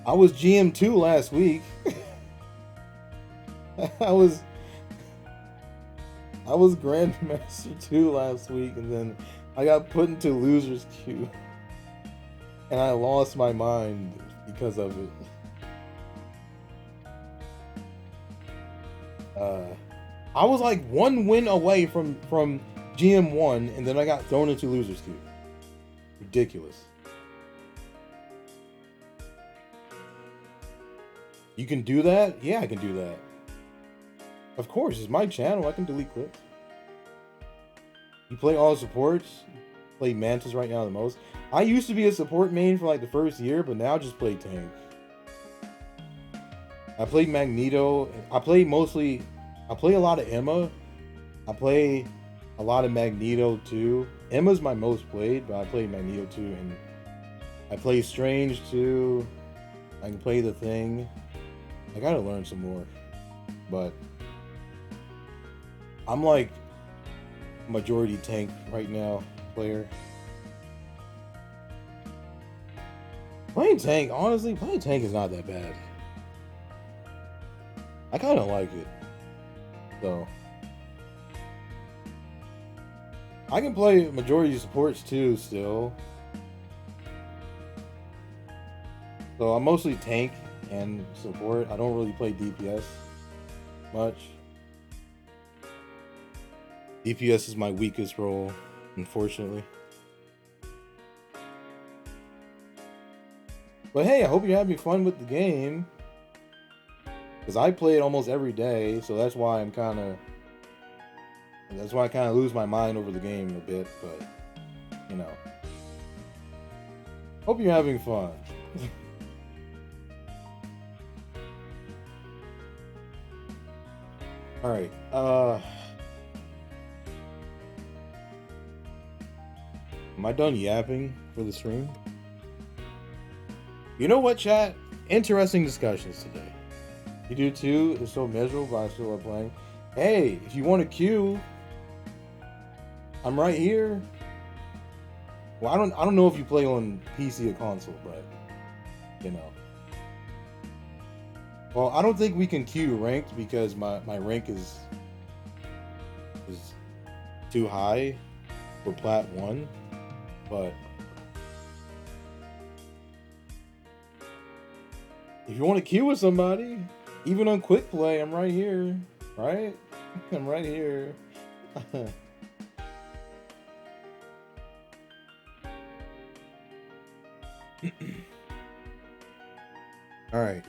I was GM2 last week. I was Grandmaster 2 last week, and then I got put into Losers Queue. And I lost my mind because of it. I was like 1 win away from GM1, and then I got thrown into Losers Queue. Ridiculous. You can do that? Yeah, I can do that. Of course, it's my channel. I can delete clips. You play all supports? Play Mantis right now the most. I used to be a support main for like the first year, but now I just play tank. I played Magneto. I play a lot of Emma. I play a lot of Magneto too. Emma's my most played, but I play Magneto too, and I play Strange too. I can play the Thing. I gotta learn some more, but I'm like majority tank right now player. Honestly, playing tank is not that bad. I kind of like it. So I can play majority supports too still. So I'm mostly tank and support. I don't really play DPS much. DPS is my weakest role, unfortunately. But hey, I hope you're having fun with the game. Because I play it almost every day, so that's why I kind of lose my mind over the game a bit, but you know. Hope you're having fun. Alright, am I done yapping for the stream? You know what, chat? Interesting discussions today. You do too? It's so miserable, but I still love playing. Hey, if you want a queue, I'm right here. Well, I don't know if you play on PC or console, but you know. Well, I don't think we can queue ranked because my rank is too high for Plat 1, but if you want to queue with somebody, even on quick play, I'm right here, right? I'm right here. All right.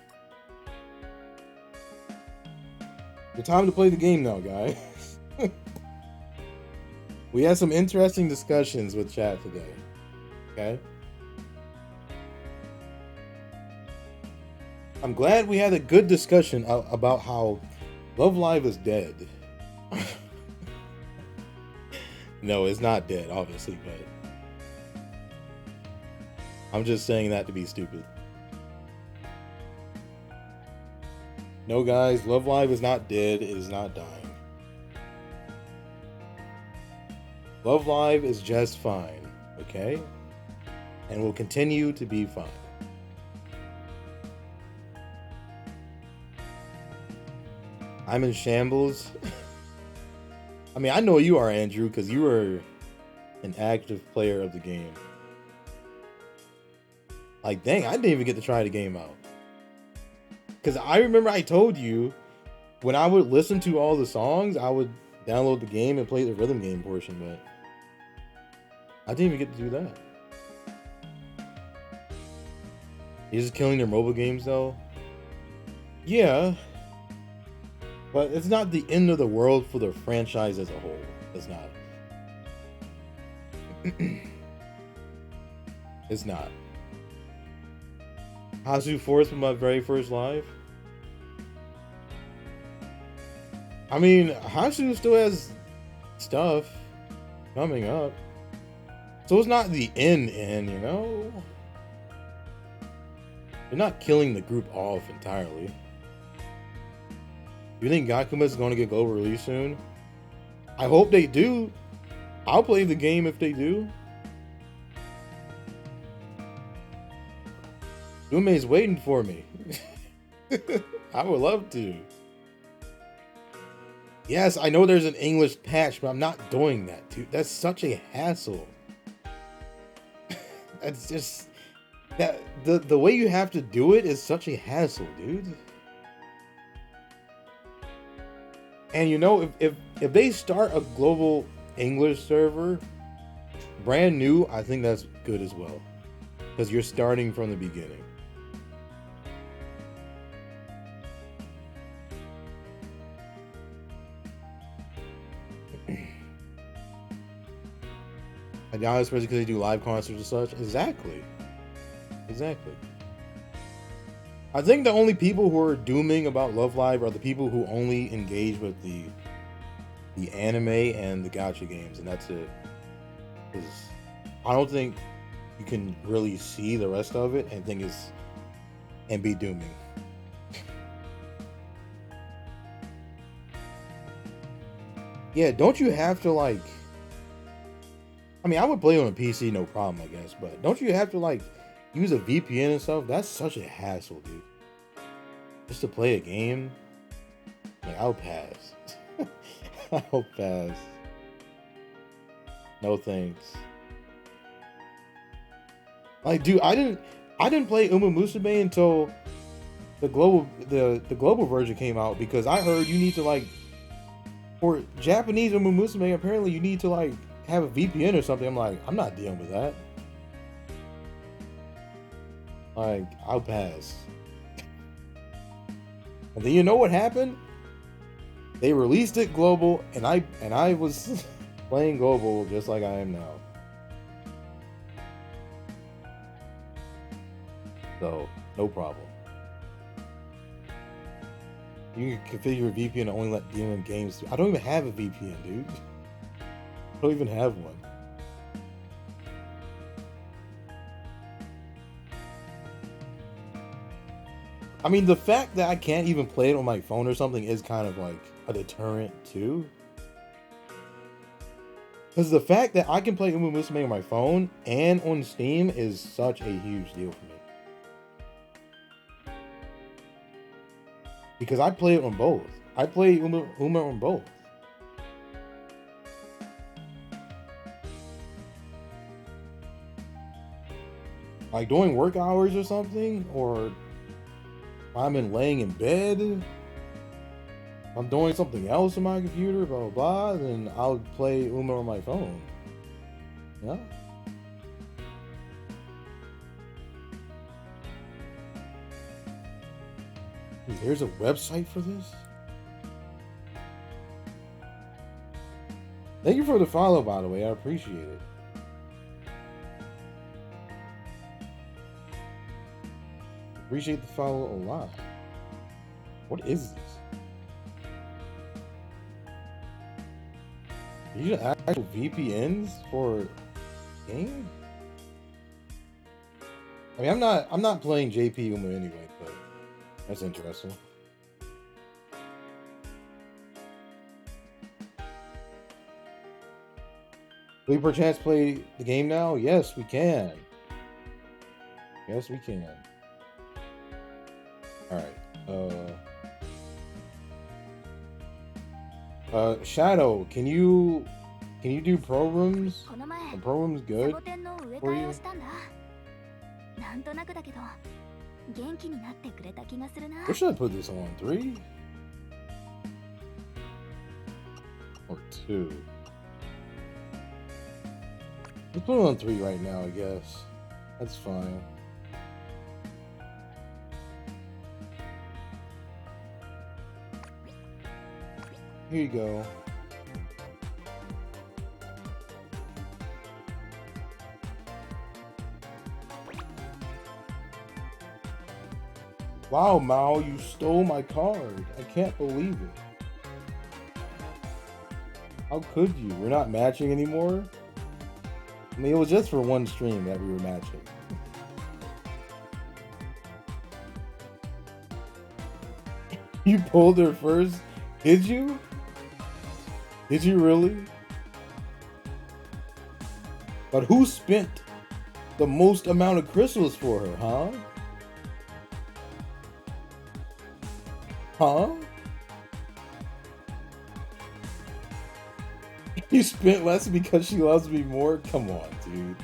It's time to play the game now, guys. We had some interesting discussions with chat today. Okay? I'm glad we had a good discussion about how Love Live is dead. No, it's not dead, obviously, but I'm just saying that to be stupid. No, guys, Love Live is not dead. It is not dying. Love Live is just fine, okay? And will continue to be fine. I'm in shambles. I mean, I know you are, Andrew, because you are an active player of the game. Like, dang, I didn't even get to try the game out. Because I remember I told you, when I would listen to all the songs, I would download the game and play the rhythm game portion, but I didn't even get to do that. You're just killing their mobile games, though? Yeah. But it's not the end of the world for the franchise as a whole. It's not. It's not. Hasu Force was my very first live. I mean, Hasu still has stuff coming up. So it's not the end, you know? You're not killing the group off entirely. You think Gakuma is going to get global release soon? I hope they do. I'll play the game if they do. Ume's waiting for me. I would love to. Yes, I know there's an English patch, but I'm not doing that, dude. That's such a hassle. That's just that the way you have to do it is such a hassle, dude. And you know, if they start a global English server, brand new, I think that's good as well, because you're starting from the beginning. And now, especially because they do live concerts and such. Exactly. I think the only people who are dooming about Love Live are the people who only engage with the anime and the gacha games, and that's it. Because I don't think you can really see the rest of it and think it's and be dooming. Yeah, don't you have to like? I mean, I would play on a PC, no problem, I guess. But don't you have to like use a VPN and stuff? That's such a hassle, dude. Just to play a game, like I'll pass. I'll pass. No thanks. Like, dude, I didn't play Uma Musume until the global version came out because I heard you need to like for Japanese Uma Musume apparently you need to like have a VPN or something. I'm like, I'm not dealing with that. Like, I'll pass. And then you know what happened? They released it global, and I was playing global just like I am now. So no problem. You can configure a VPN to only let DMM games through. I don't even have a VPN, dude. I don't even have one. I mean, the fact that I can't even play it on my phone or something is kind of like a deterrent too. Because the fact that I can play Uma Musume on my phone and on Steam is such a huge deal for me. Because I play it on both. I play Uma on both. Like during work hours or something, or I'm laying in bed, I'm doing something else on my computer, blah blah blah, then I'll play Uma on my phone. Yeah. There's a website for this? Thank you for the follow, by the way. I appreciate it. Appreciate the follow a lot. What is this? These are actual VPNs for game? I mean, I'm not playing JP Uma anyway, but that's interesting. Will we perchance play the game now? Yes, we can. Yes, we can. Alright. Shadow, can you do programs? Are programs good for you? Where should I put this on? 3? Or 2? Let's put it on 3 right now, I guess. That's fine. Here you go. Wow, Mao, you stole my card. I can't believe it. How could you? We're not matching anymore? I mean, it was just for one stream that we were matching. You pulled her first? Did you? Did you really? But who spent the most amount of crystals for her, huh? Huh? You spent less because she loves me more? Come on, dude.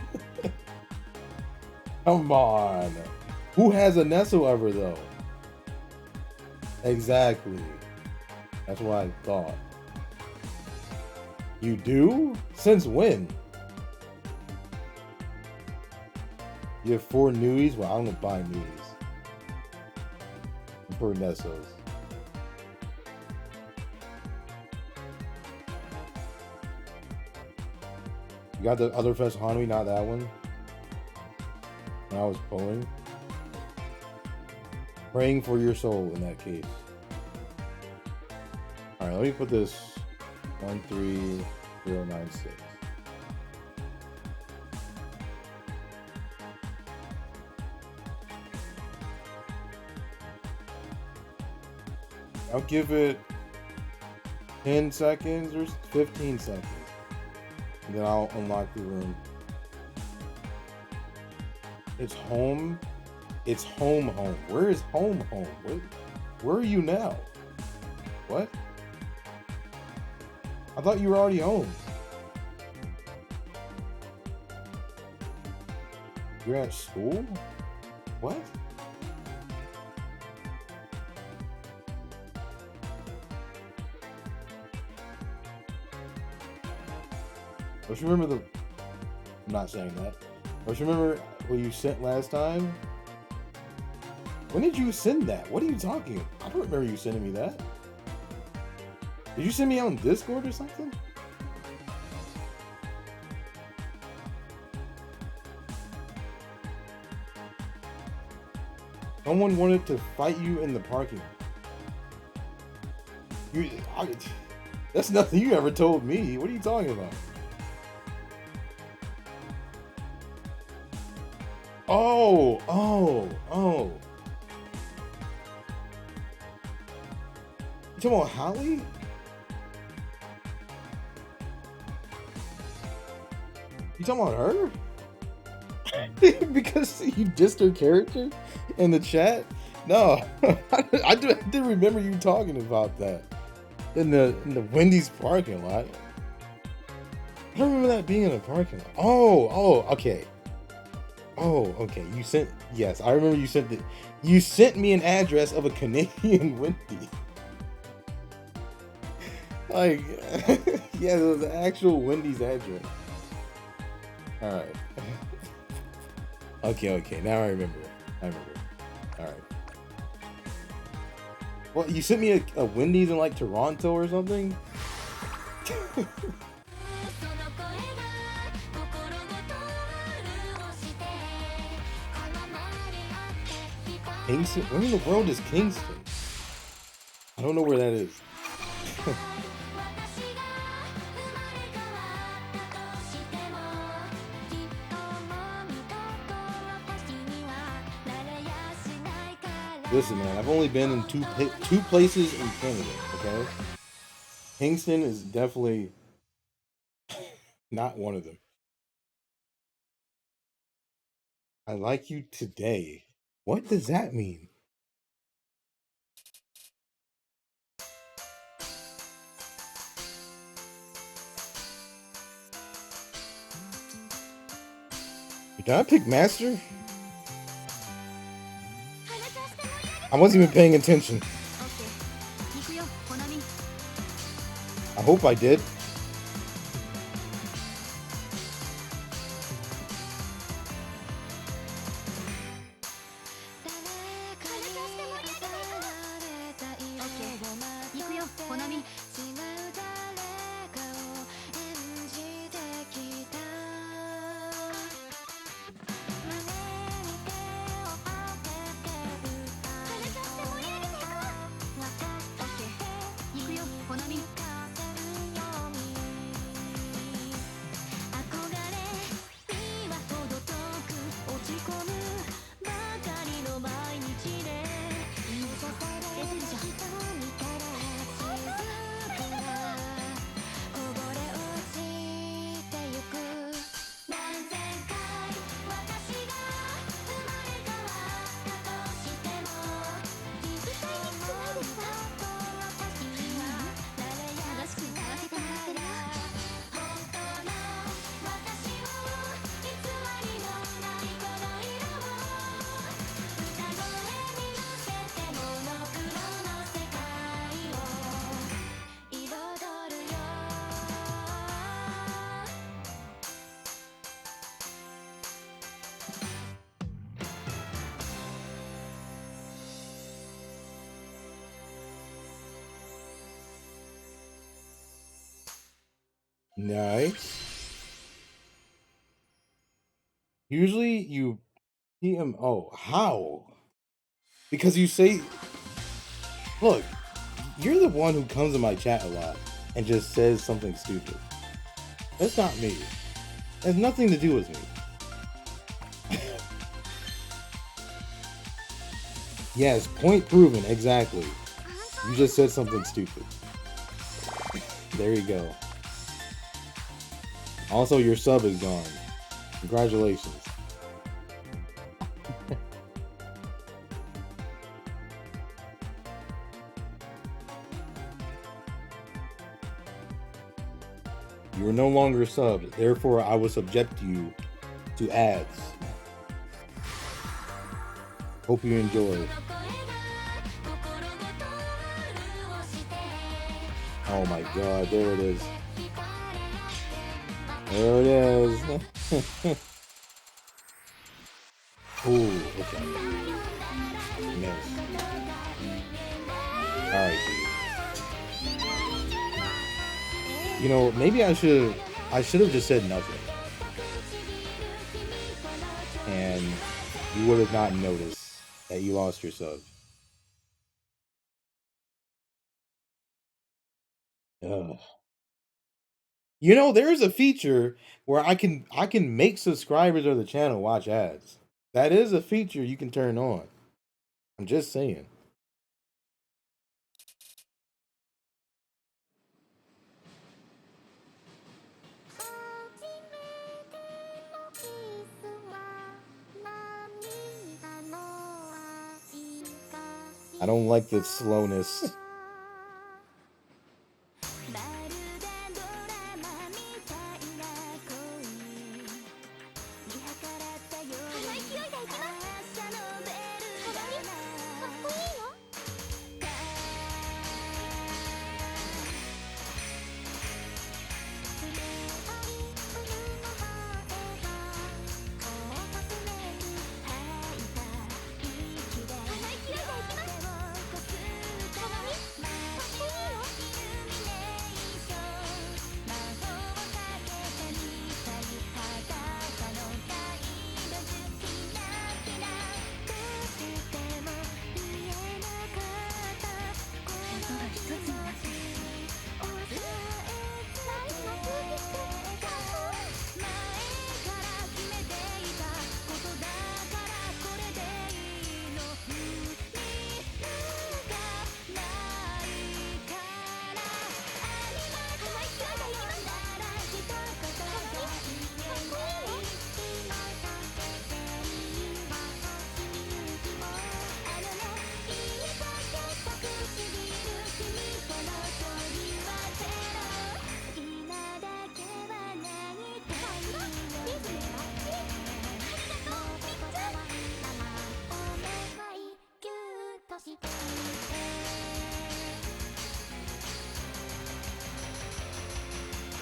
Come on. Who has a Nestle ever, though? Exactly. That's what I thought. You do? Since when? You have 4 Nuis? Well, I'm gonna buy Nuis. For Nessos. You got the other Fest Honami, not that one? When I was pulling. Praying for your soul in that case. Alright, let me put this 13096. I'll give it 10 seconds or 15 seconds. And then I'll unlock the room. It's home. It's home. Where is home? Where are you now? What? I thought you were already home. You're at school? What? Don't you remember I'm not saying that. Don't you remember what you sent last time? When did you send that? What are you talking about? I don't remember you sending me that. Did you send me on Discord or something? Someone wanted to fight you in the parking lot. That's nothing you ever told me. What are you talking about? Oh. You talking about Holly? You talking about her? Because you dissed her character in the chat? No, I didn't remember you talking about that in the Wendy's parking lot. I don't remember that being in a parking lot. Oh, okay. Oh, okay. Yes, I remember you sent you sent me an address of a Canadian Wendy. Like, yeah, it was the actual Wendy's address. All right. Okay. Now I remember. All right. Well, you sent me a Wendy's in like Toronto or something? Kingston? Where in the world is Kingston? I don't know where that is. Listen, man, I've only been in two places in Canada, okay? Kingston is definitely not one of them. I like you today. What does that mean? Did I pick Master? I wasn't even paying attention. I hope I did. Nice. Usually you PM. Oh, how? Because you say, look, you're the one who comes in my chat a lot and just says something stupid. That's not me. It has nothing to do with me. Yes, point proven, exactly. You just said something stupid. There you go. Also, your sub is gone. Congratulations. You are no longer subbed. Therefore, I will subject you to ads. Hope you enjoy. Oh my god, there it is. There it is. Ooh, okay. Miss. Alright, dude. You know, maybe I should have just said nothing. And you would have not noticed that you lost your sub. Ugh. You know, there's a feature where I can make subscribers of the channel watch ads. That is a feature you can turn on. I'm just saying. I don't like the slowness.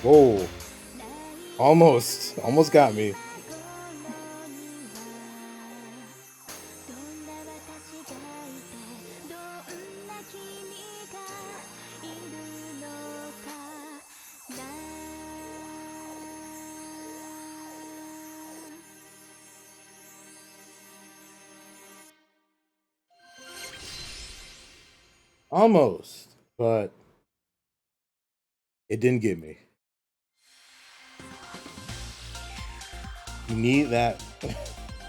Whoa. Almost got me. Almost, but it didn't get me. You need that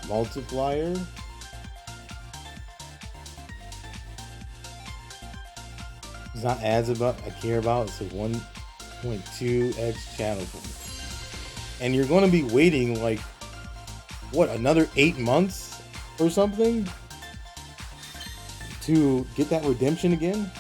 multiplier. It's not ads about I care about. It's a 1.2x channel for me. And you're going to be waiting like what, another 8 months or something to get that redemption again?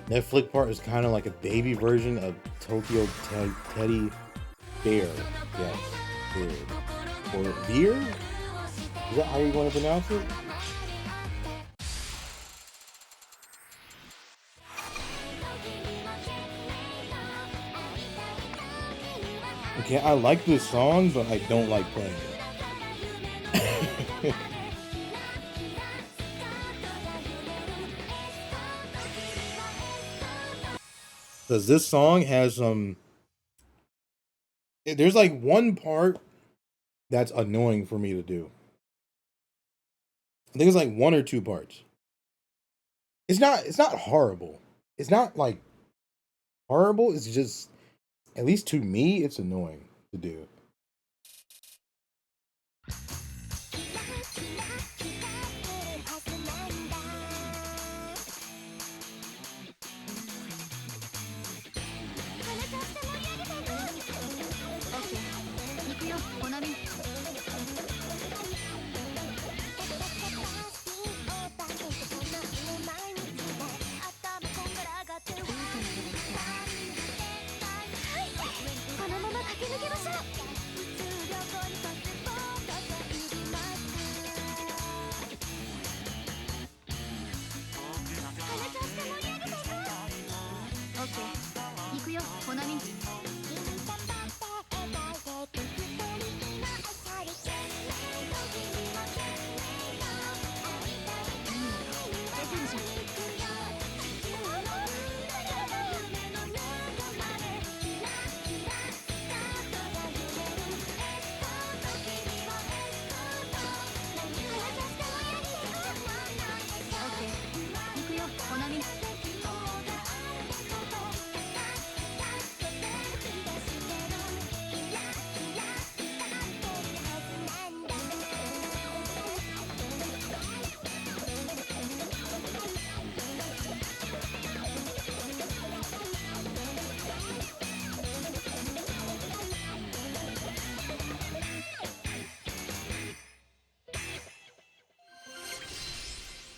That flick part is kind of like a baby version of Tokyo Teddy Bear. Yes, bear. Or beer? Is that how you want to pronounce it? Okay, I like this song, but I don't like playing it. Because this song has there's like one part that's annoying for me to do. I think it's like one or two parts. It's not horrible. It's not like horrible. It's just, at least to me, it's annoying to do.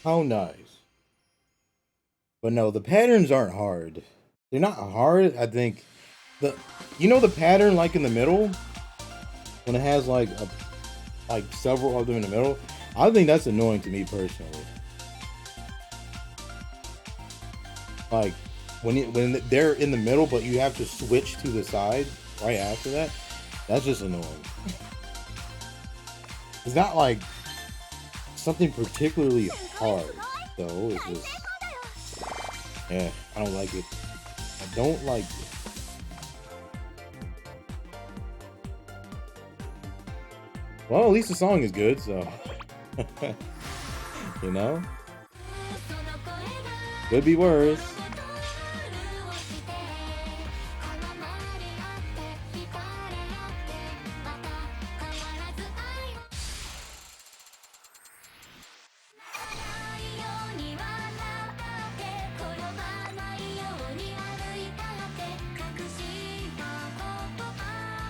How nice. But no, the patterns aren't hard. They're not hard. I think the the pattern like in the middle when it has like several of them in the middle. I think that's annoying to me personally. Like when they're in the middle, but you have to switch to the side right after that. That's just annoying. It's not like something particularly hard, though. It's just, yeah, I don't like it. I don't like it. Well, at least the song is good, so you know, could be worse.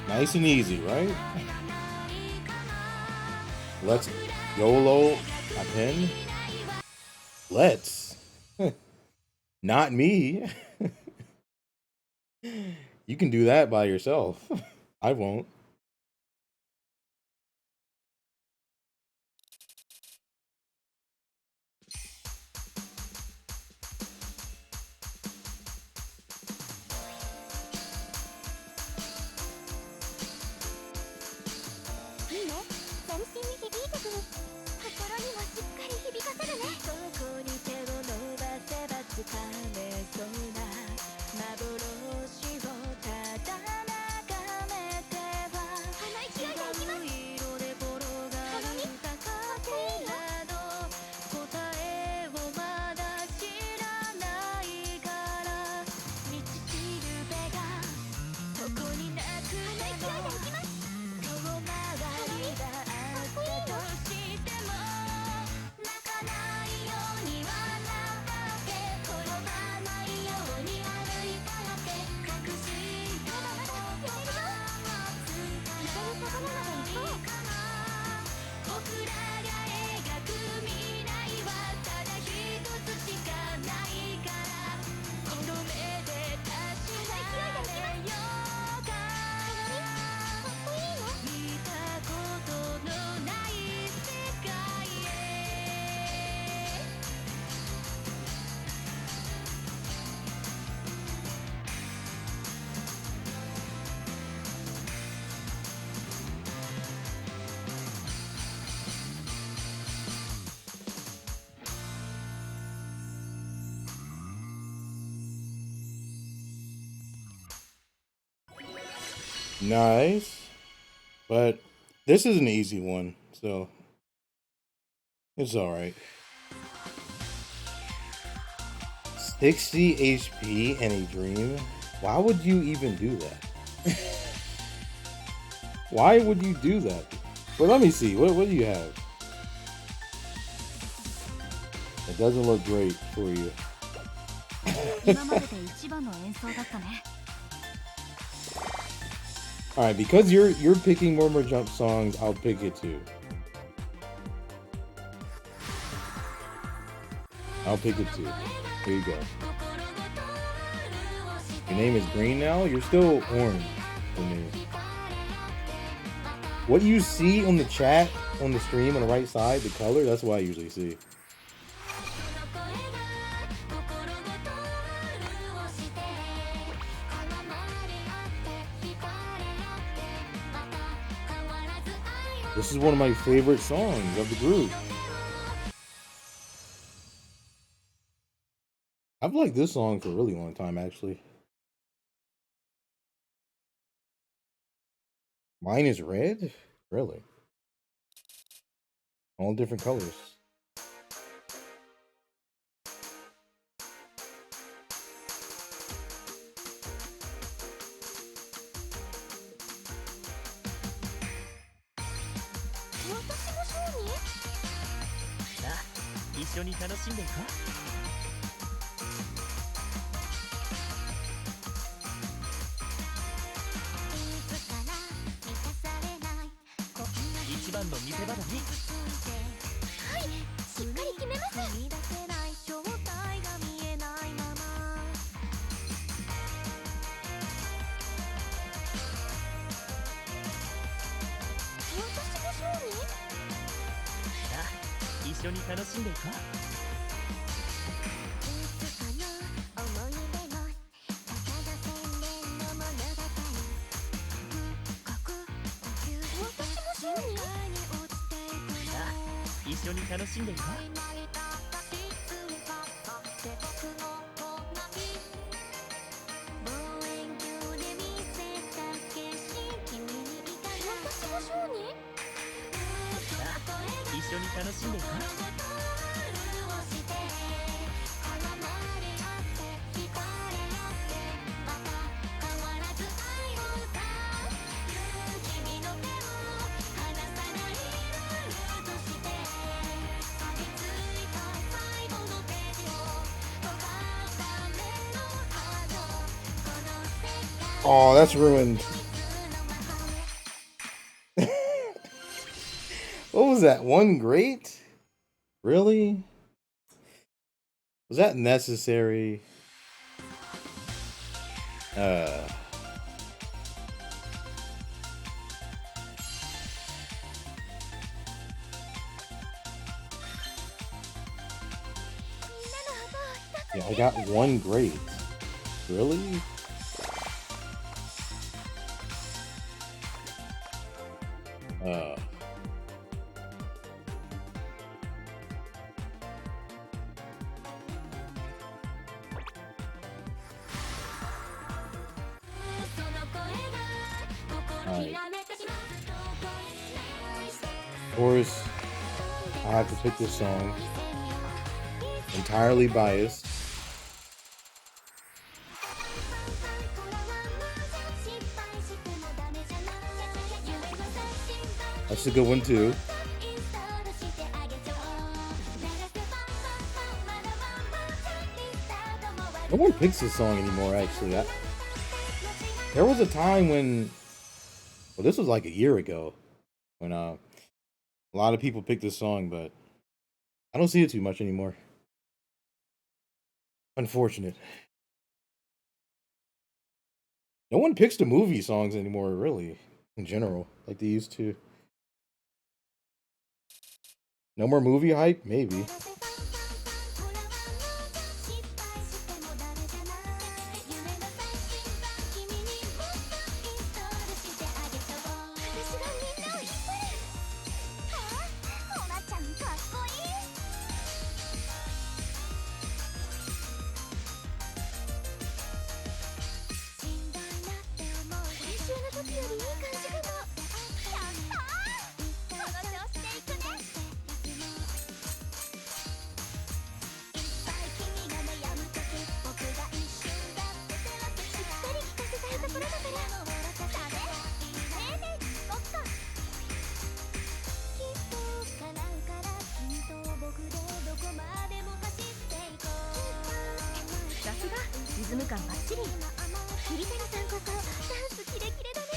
Nice and easy, right? Let's YOLO a pin. Let's. Not me. You can do that by yourself. I won't. Nice. But this is an easy one, so it's alright. 60 HP and a dream. Why would you even do that? Why would you do that? Well, let me see. What do you have? It doesn't look great for you. Alright, because you're picking Murmur Jump songs, I'll pick it too. I'll pick it too. Here you go. Your name is green now? You're still orange for me. What you see on the chat, on the stream, on the right side, the color, that's what I usually see. This is one of my favorite songs of the group. I've liked this song for a really long time, actually. Mine is red? Really? All different colors. Oh, that's ruined. What was that? One great? Really? Was that necessary? Yeah, I got one great. Really? Of course, I have to pick this song. Entirely biased. That's a good one too. No one picks this song anymore, actually. There was a time when, well, this was like a year ago, when a lot of people picked this song, but I don't see it too much anymore. Unfortunate. No one picks the movie songs anymore, really, in general, like they used to. No more movie hype? Maybe. ム感バッチリ。桐谷さんこそダンスキレキレだね。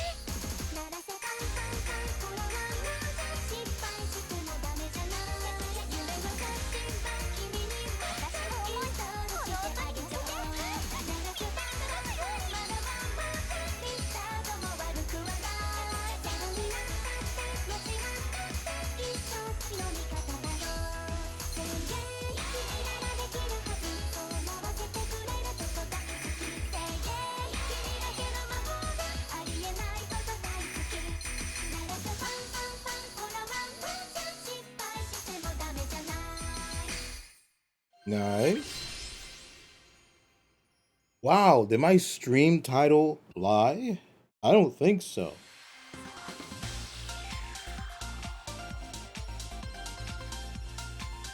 Nice. Wow, did my stream title lie? I don't think so.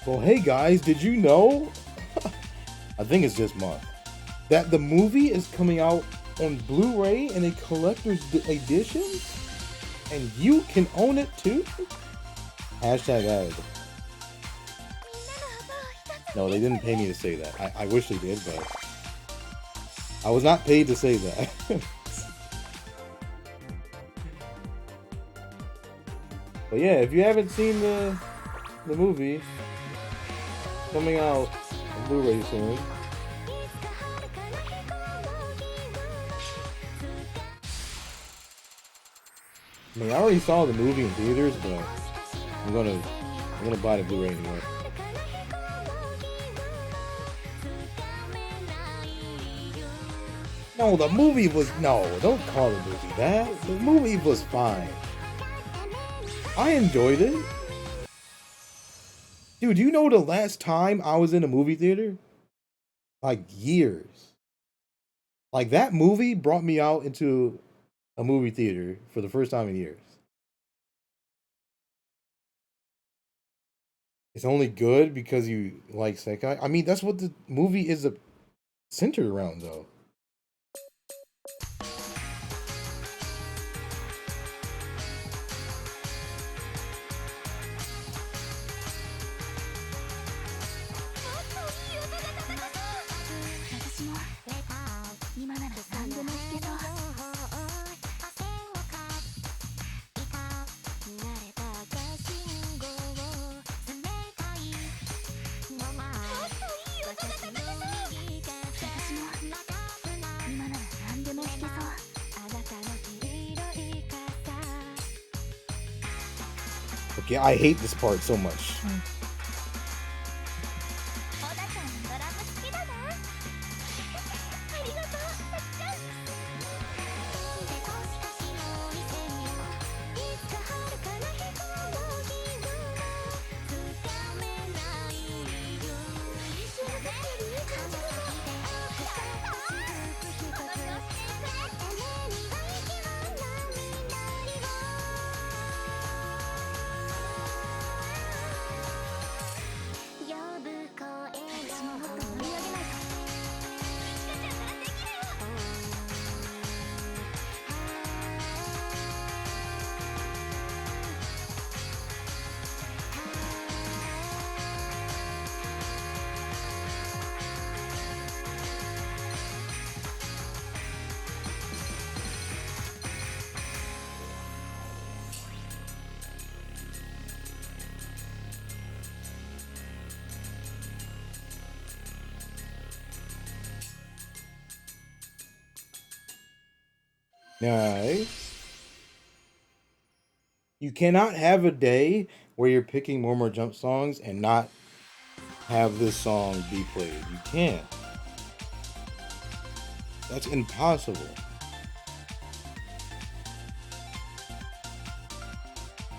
Well, hey guys, did you know? I think it's this month that the movie is coming out on Blu-ray in a collector's edition, and you can own it too. Hashtag ad. No, they didn't pay me to say that. I wish they did, but I was not paid to say that. But yeah, if you haven't seen the movie coming out on Blu-ray soon, I mean, I already saw the movie in theaters, but I'm gonna buy the Blu-ray anyway. No, the movie was don't call the movie that. The movie was fine. I enjoyed it. Dude, you know the last time I was in a movie theater? Like years. Like that movie brought me out into a movie theater for the first time in years. It's only good because you like Sekai. I mean, that's what the movie is centered around, though. Okay, I hate this part so much. Nice. You cannot have a day where you're picking more jump songs and not have this song be played. You can't. That's impossible.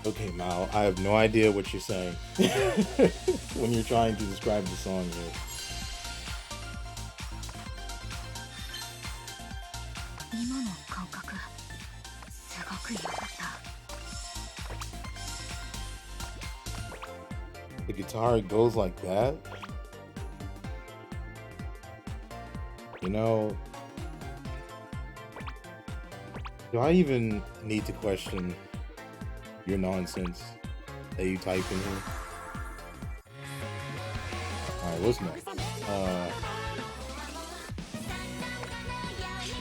Okay, Mao, I have no idea what you're saying when you're trying to describe the song here. The guitar goes like that. You know, do I even need to question your nonsense that you type in here? Alright, what's next?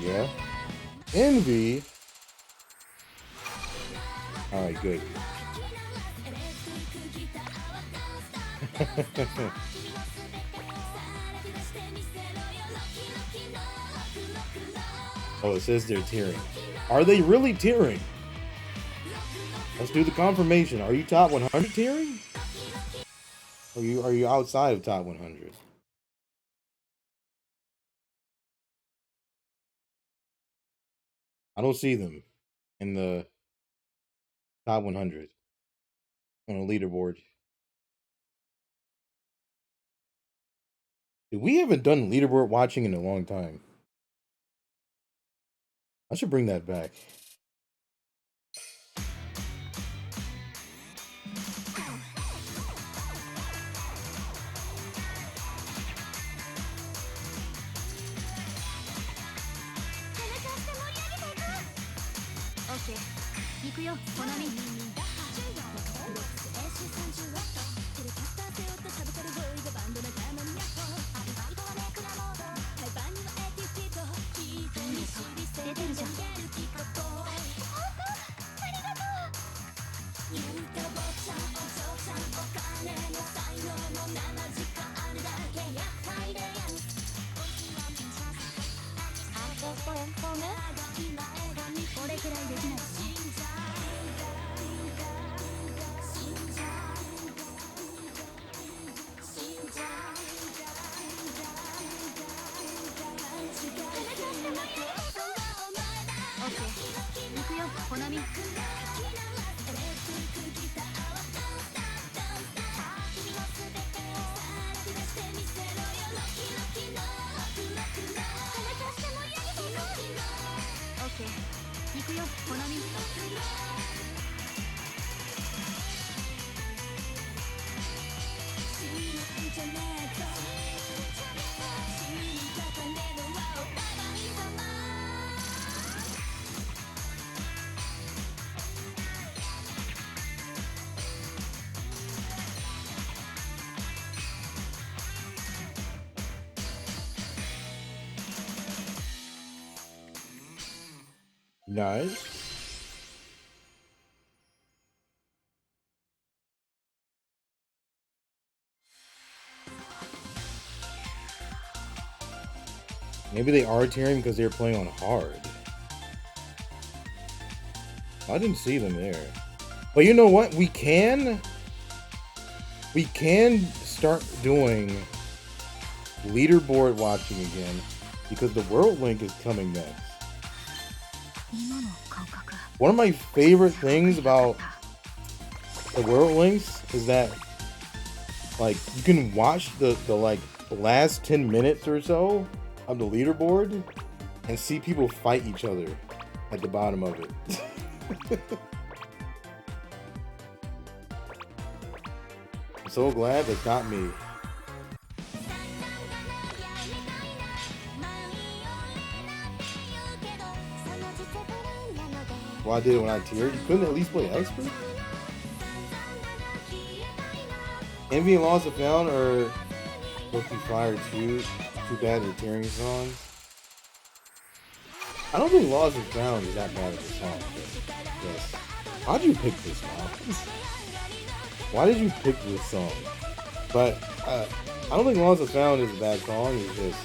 Yeah. Envy. Alright, good. Oh, it says they're tearing. Are they really tearing? Let's do the confirmation. Are you top 100 tearing? Are you outside of top 100? I don't see them in the top 100 on a leaderboard. Dude, we haven't done leaderboard watching in a long time. I should bring that back. OK 行くよコナミ出てるじゃんちょっと遠方ねこれくらいできないねオッケー行くよコナミ行くよコナミNice. Maybe they are tearing because they're playing on hard. I didn't see them there. But you know what? We can start doing leaderboard watching again because the World Link is coming next. One of my favorite things about the World Links is that like you can watch the like last 10 minutes or so of the leaderboard and see people fight each other at the bottom of it. I'm so glad that's not me. Well, I did it when I tiered. You couldn't at least play expert? Envy and Lost of Found are supposed to be fire too. Too bad they're tearing songs. I don't think Lost and Found is that bad of a song. Yes. Why'd you pick this song? Why did you pick this song? But I don't think Lost and Found is a bad song. It's just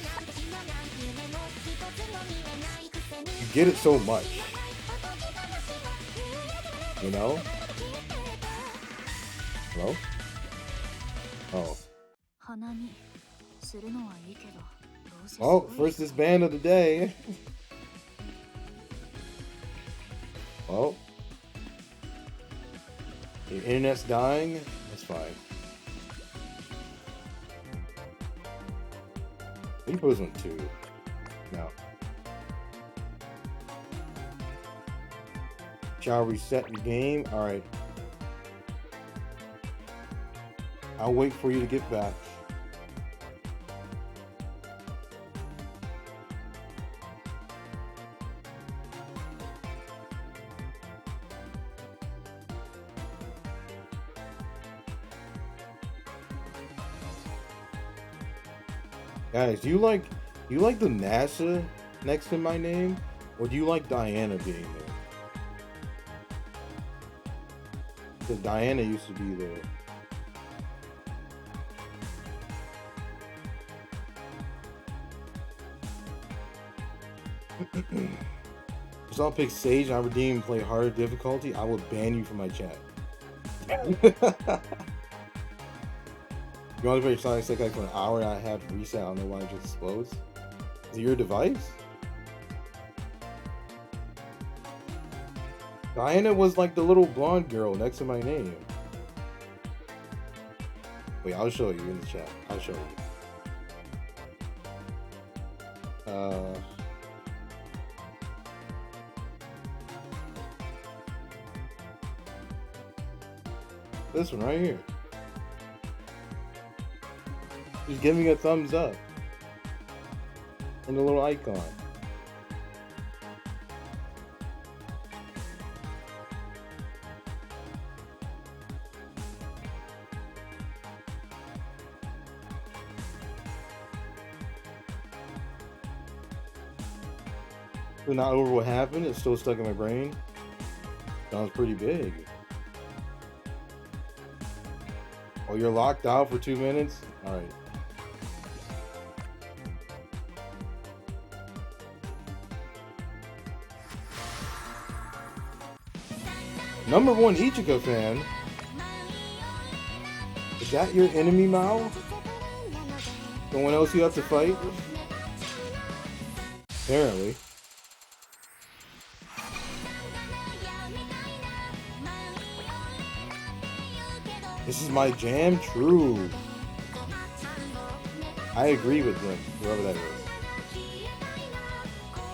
you get it so much, you know. Hello? Oh. Oh, first this band of the day. Oh. Your internet's dying? That's fine. You put this one 2. No. Shall reset the game? Alright. I'll wait for you to get back. Guys, do you like the NASA next to my name? Or do you like Diana being there? Because Diana used to be there. If I'll pick Sage and I redeem and play harder difficulty, I will ban you from my chat. You want to play Sonic Sekai for an hour and I have to reset? I don't know why it just explodes. Is it your device? Diana was like the little blonde girl next to my name. Wait, I'll show you in the chat. I'll show you. This one right here. Just give me a thumbs up. And the little icon. Still not over what happened. It's still stuck in my brain. Sounds pretty big. Oh, you're locked out for 2 minutes? Alright. Number 1 Ichika fan. Is that your enemy, Mao? Someone else you have to fight? Apparently. This is my jam? True. I agree with them, whoever that is.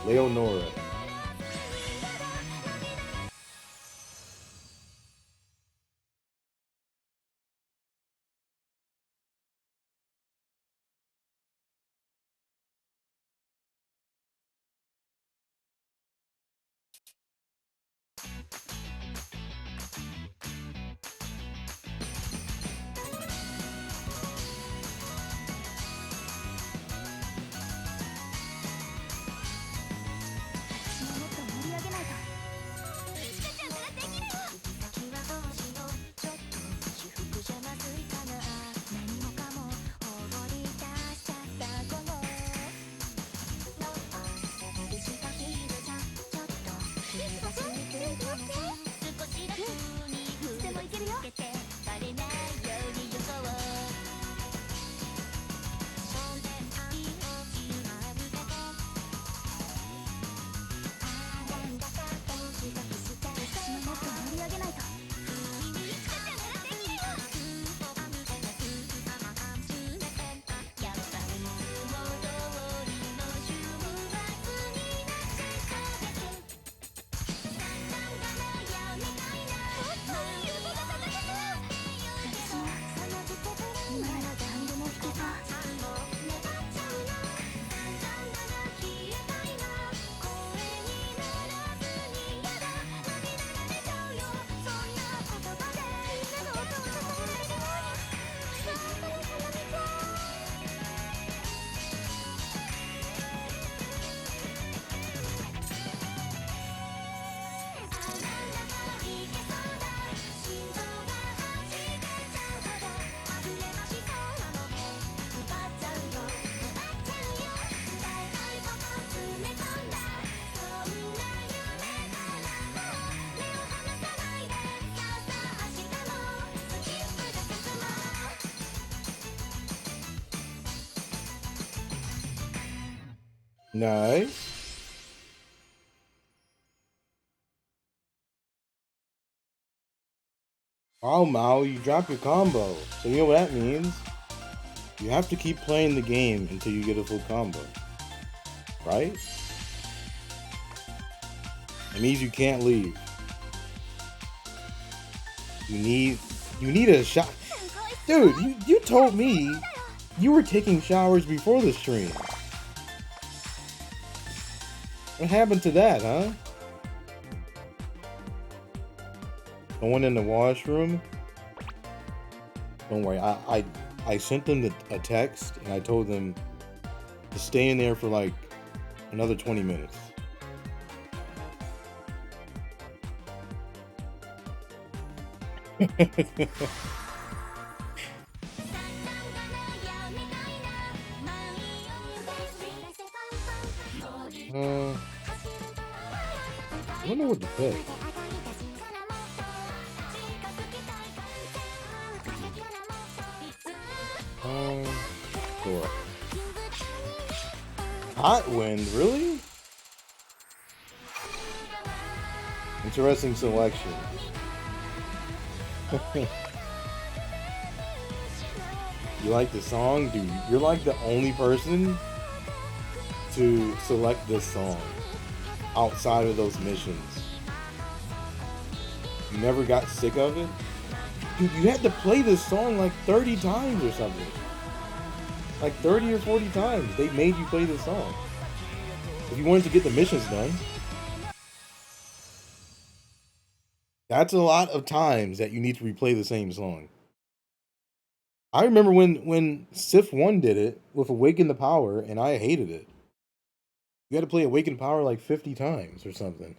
Leonora. Nice. Oh, Mao, you dropped your combo. So you know what that means? You have to keep playing the game until you get a full combo. Right? It means you can't leave. You need a shot. Dude, you told me you were taking showers before the stream. What happened to that, huh? Going in the washroom? Don't worry, I sent them a text and I told them to stay in there for like Another 20 minutes. I don't know what to pick. Sure. Hot Wind, really? Interesting selection. You like the song? Dude, you're like the only person to select this song outside of those missions. You never got sick of it? Dude, you had to play this song like 30 times or something. Like 30 or 40 times. They made you play this song. If you wanted to get the missions done. That's a lot of times that you need to replay the same song. I remember when Sif 1 did it with Awaken the Power, and I hated it. You had to play Awaken Power like 50 times or something.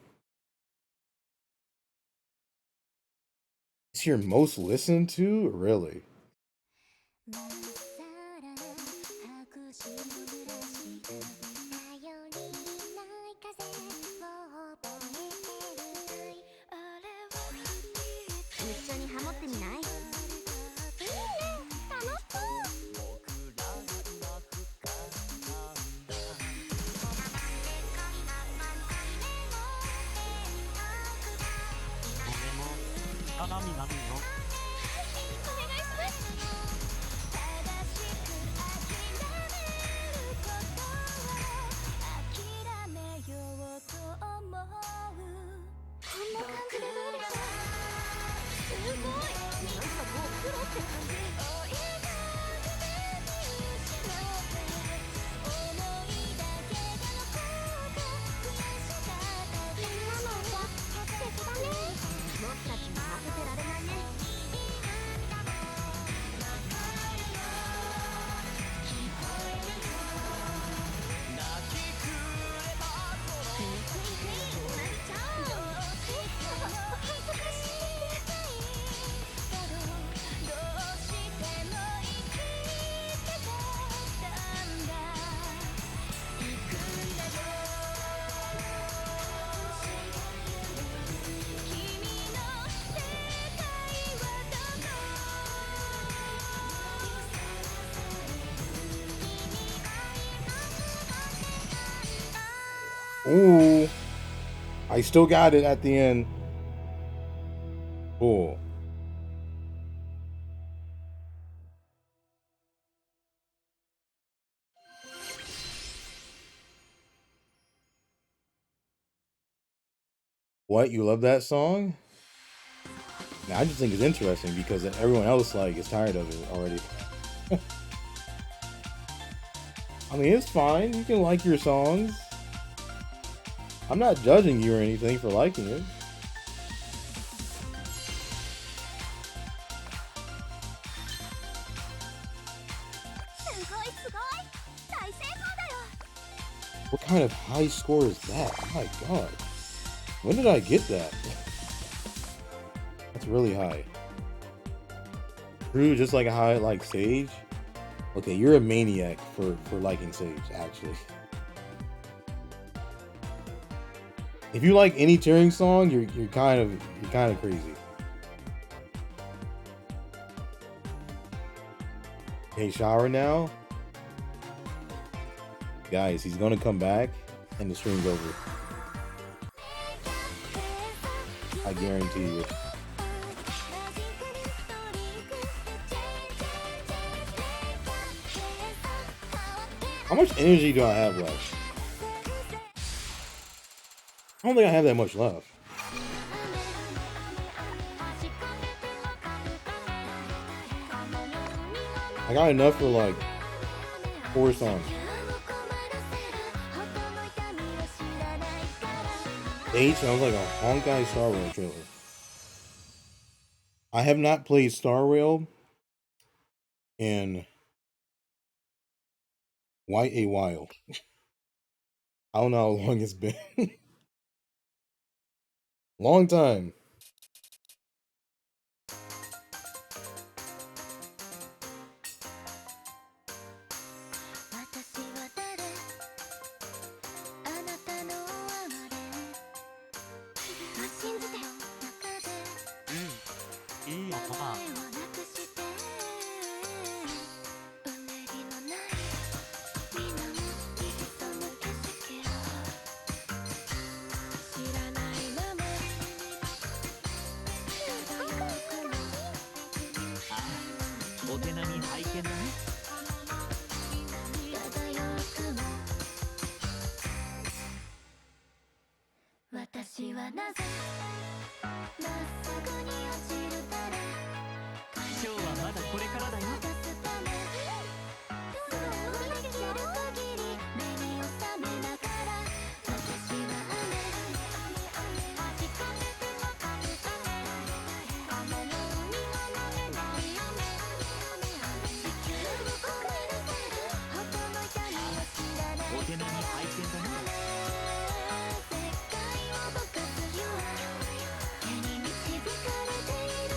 It's your most listened to? Really? Honami なのよ。Ooh. I still got it at the end. Cool. What? You love that song? Now, I just think it's interesting because everyone else like is tired of it already. I mean, it's fine. You can like your songs. I'm not judging you or anything for liking it. What kind of high score is that? Oh my god. When did I get that? That's really high. True, just like a high like Sage. Okay, you're a maniac for liking Sage, actually. If you like any Turing song, you're kind of crazy. Okay, shower now. Guys, he's gonna come back and the stream's over. I guarantee you. How much energy do I have left? I don't think I have that much left. I got enough for like 4 songs. H sounds like a Honkai Star Rail trailer. I have not played Star Rail in quite a while. I don't know how long it's been. Long time. 私は誰あなたの哀れ信じて中でうん。いい音だ。名前をなくしてうねりのない南潜む景色を知らないまま漂う雲ああ、お手並み拝見だね。漂う雲私はなぜまっすぐに落ちるからショーはまだこれからだよ。出すためそうできる限り目に収めながら私は雨はじかれても勝つためあのように離れない雨地球を超えるせるほどの闇を知らないお手並み拝見だね。世界を動かすよ手に導かれている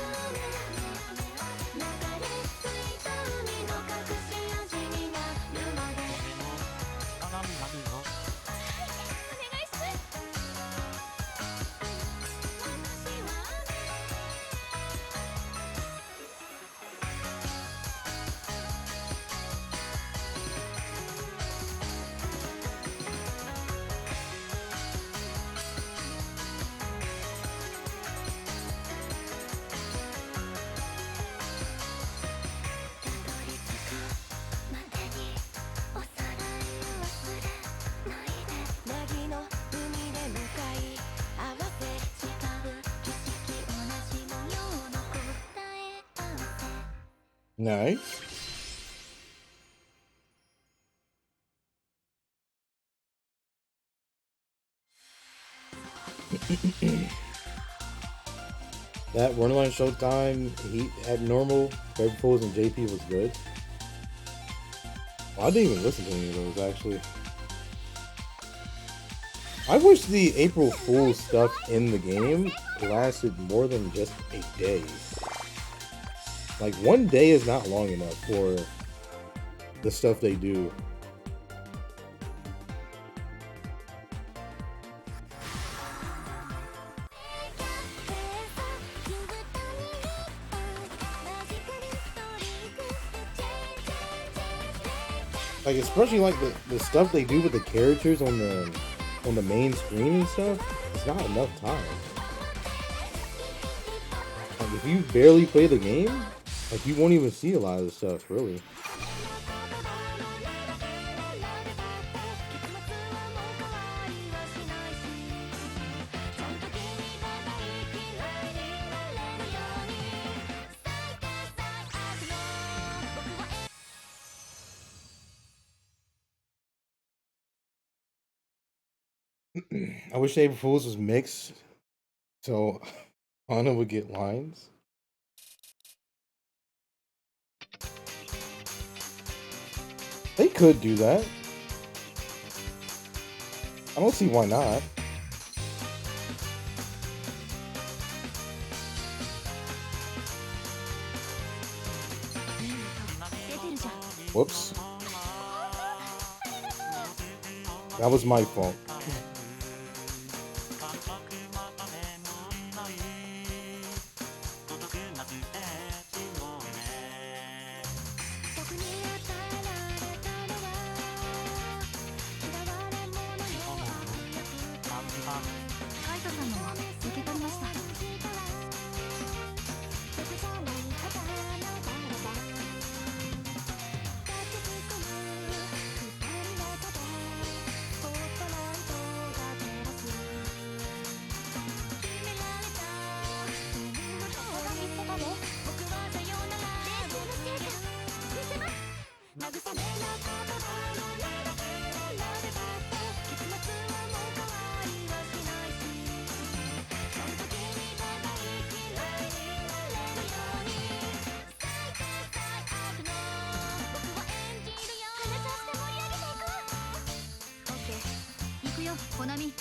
流れ着いた海の隠し味になるまで花見がいいよ。お願いします私はたどり着くまでにおさらいを忘れないで凪の海で向かい合わせ違う景色同じ模様の答え合わせ Nice. That Run on Showtime, he had normal, Fred Fools and JP was good. Well, I didn't even listen to any of those actually. I wish the April Fool's stuff in the game lasted more than just a day. Like, one day is not long enough for the stuff they do. Like, especially like the stuff they do with the characters on the main screen and stuff, it's not enough time. Like, if you barely play the game, like, you won't even see a lot of the stuff, really. I wish April Fools was mixed, so Anna would get lines. They could do that. I don't see why not. Whoops. That was my fault. Honami.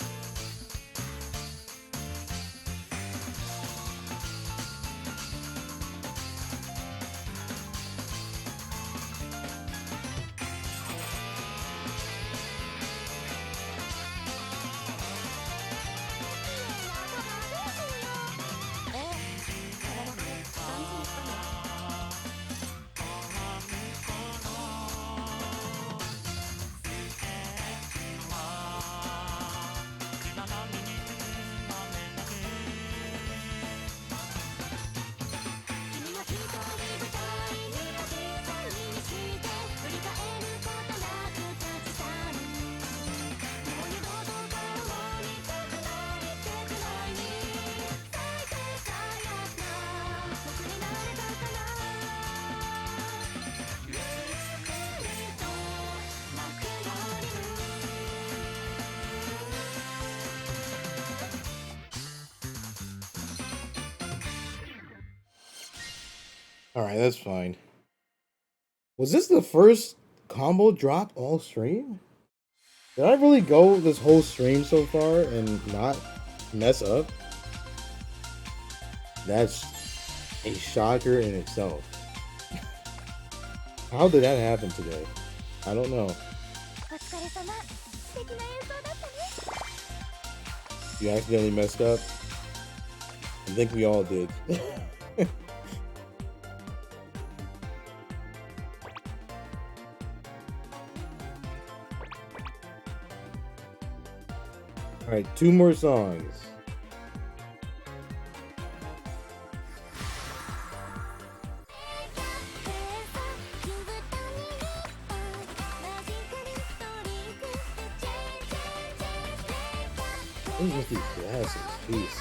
Alright, that's fine. Was this the first combo drop all stream? Did I really go this whole stream so far and not mess up? That's a shocker in itself. How did that happen today? I don't know. You accidentally messed up? I think we all did. Alright, 2 more songs. What is with these glasses? Jeez.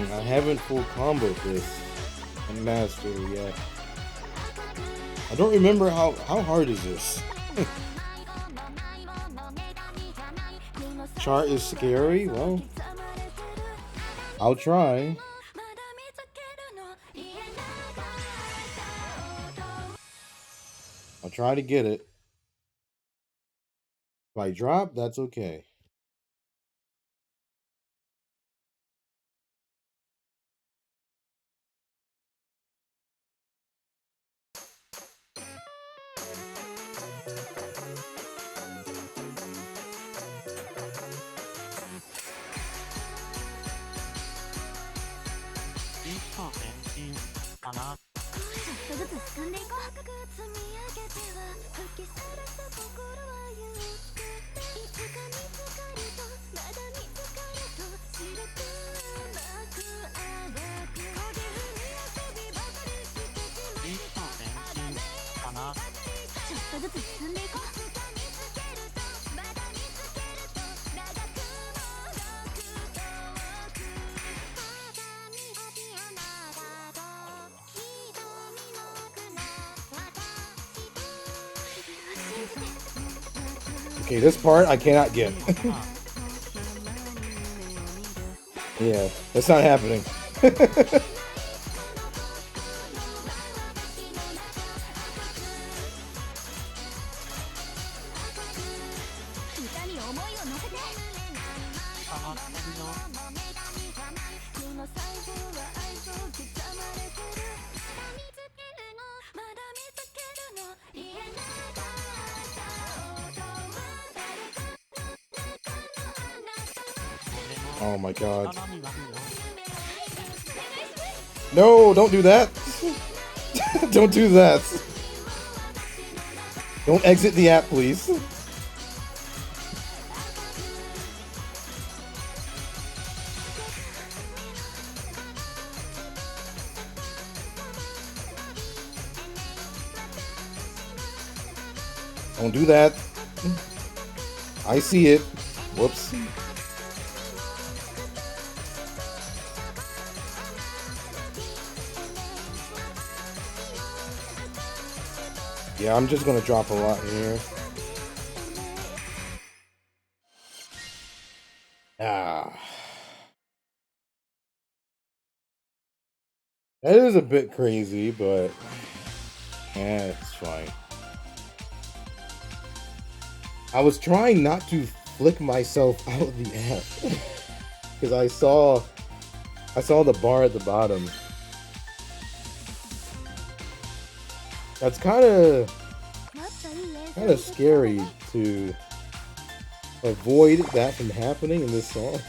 I haven't full comboed this and mastered it yet. I don't remember how hard is this? Chart is scary? Well, I'll try. I'll try to get it. If I drop, that's okay. Okay, this part I cannot get. Yeah, that's not happening. Oh my god. No, don't do that. Don't do that. Don't exit the app, please. Don't do that. I see it. Whoops. Yeah, I'm just gonna drop a lot here. That is a bit crazy, but it's fine. I was trying not to flick myself out of the app because I saw the bar at the bottom. That's kind of scary to avoid that from happening in this song.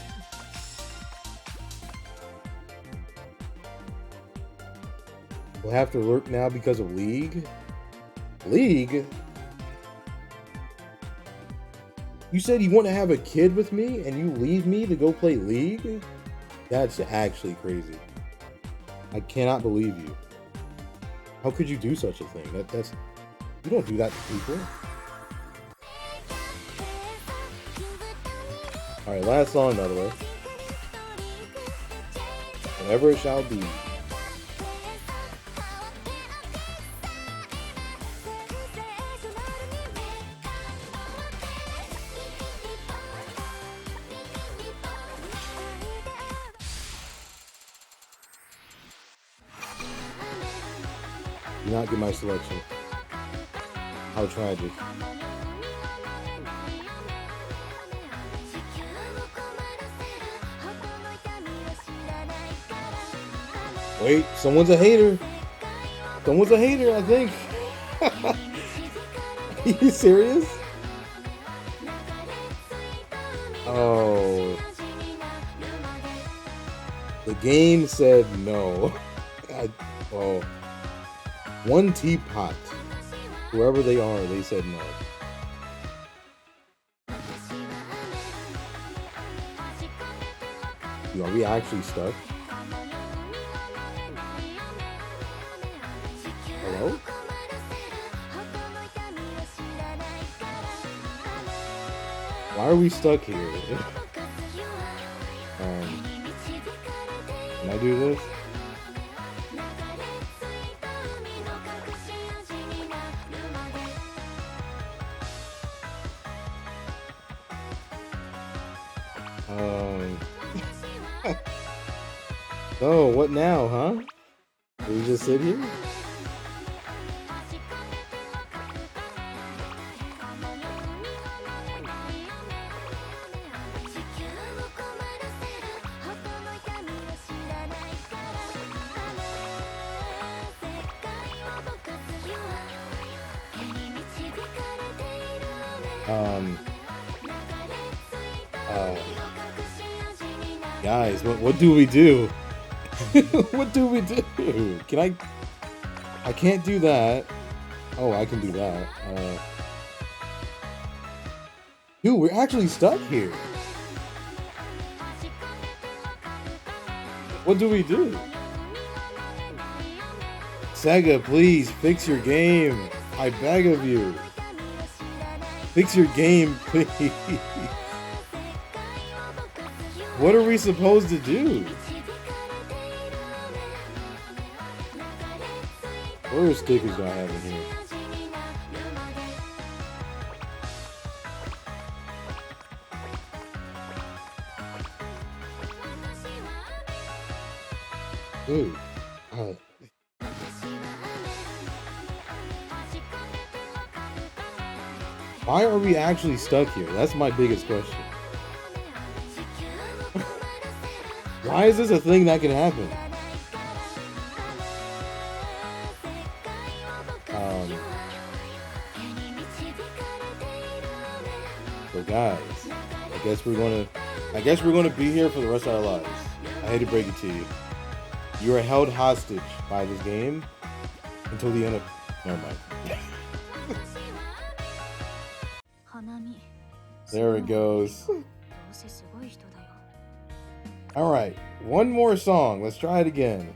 We'll have to lurk now because of League. League? You said you want to have a kid with me and you leave me to go play League? That's actually crazy. I cannot believe you. How could you do such a thing? That's you don't do that to people. Alright, last song, by the way. Whatever it shall be. Do not get my selection. How tragic. Wait, someone's a hater. Someone's a hater, I think. Are you serious? Oh. The game said no. Oh. One teapot. Whoever they are, they said no. Are we actually stuck? Hello? Why are we stuck here? Can I do this? Oh, what now, huh? Do we just sit here? Guys, what do we do? What do we do? Can I can't do that. Oh, I can do that. Dude, we're actually stuck here. What do we do? Sega, please fix your game. I beg of you. Fix your game, please. What are we supposed to do? What are stickers do I have in here? Dude. Why are we actually stuck here? That's my biggest question. Why is this a thing that can happen? So guys, I guess we're gonna be here for the rest of our lives. I hate to break it to you. You are held hostage by this game until the end of. Never mind. There it goes. All right, one more song. Let's try it again.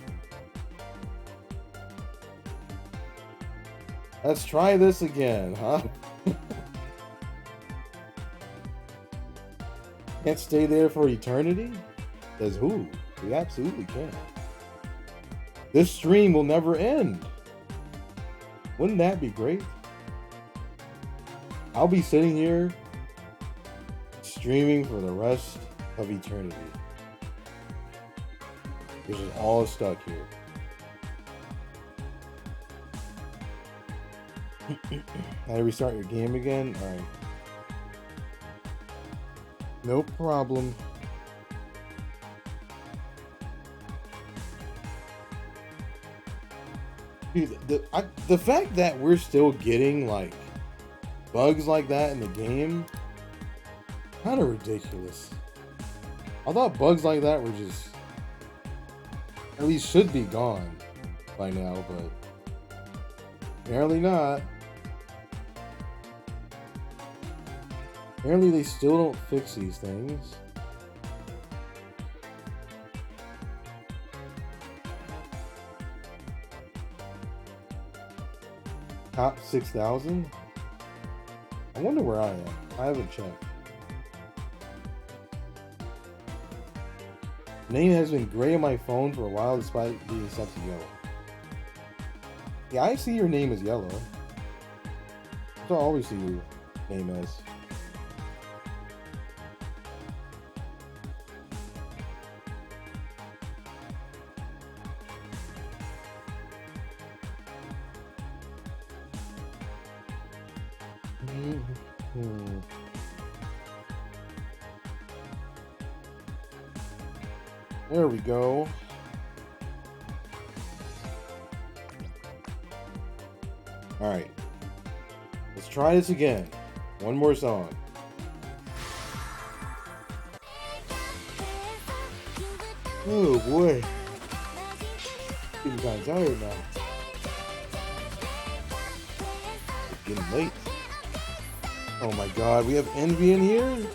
Let's try this again, huh? Can't stay there for eternity? Says who? We absolutely can. This stream will never end. Wouldn't that be great? I'll be sitting here streaming for the rest of eternity. We're just all stuck here. How to restart your game again? Alright. No problem. Dude, the fact that we're still getting like bugs like that in the game, kind of ridiculous. I thought bugs like that were just at least should be gone by now, but apparently not. Apparently they still don't fix these things. Top 6,000? I wonder where I am. I haven't checked. Name has been gray on my phone for a while despite being set to yellow. Yeah, I see your name as yellow. I always see your name as. There we go. All right. Let's try this again. One more song. Oh boy. Getting kind of tired now. It's getting late. Oh my god, we have Envy in here?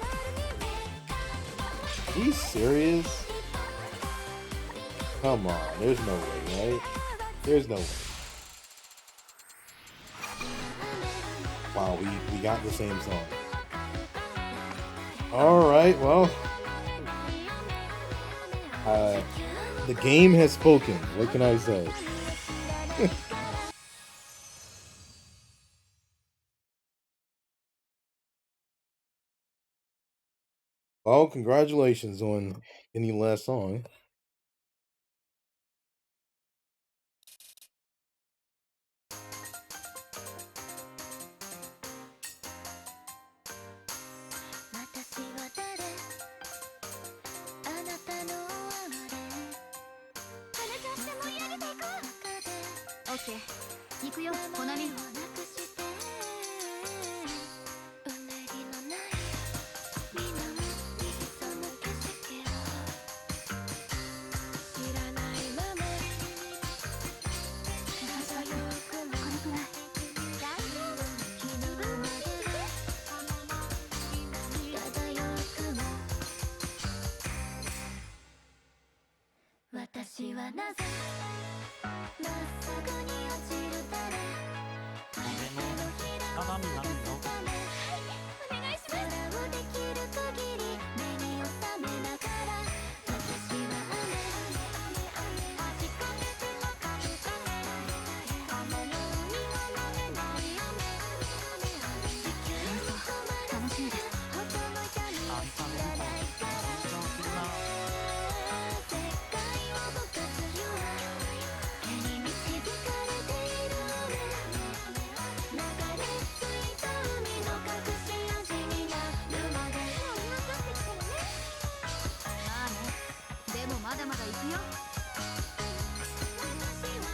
Are you serious? Come on, there's no way, right? There's no way. Wow, we got the same song. Alright, well. The game has spoken. What can I say? Well, congratulations on any last song. OK 行くよコナミ私はなぜまっすぐに落ちるため鏡なんのお願いします空をできる限り目に収めながら私は雨味かけてわかるかねあの世にはなれない雨地球の楽しみですほとの闇あんたの知らないから緊張するな世界を動かすよ手に導かれている流れ着いた海の隠し味になるまでまあねでもまだまだ行くよ私は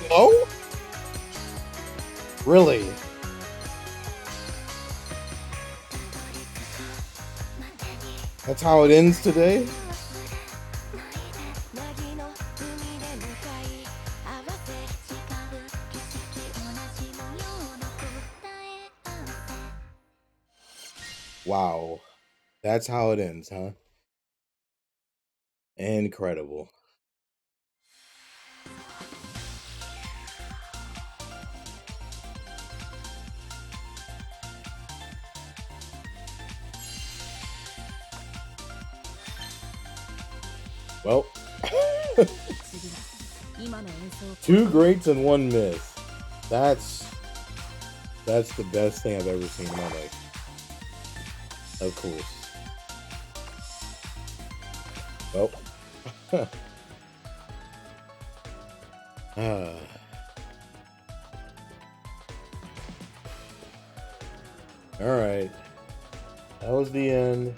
Hello? Really? That's how it ends today? Wow. That's how it ends, huh? Incredible. Well, 2 greats and 1 miss. That's That's the best thing I've ever seen in my life. Of course. Well. Alright. That was the end.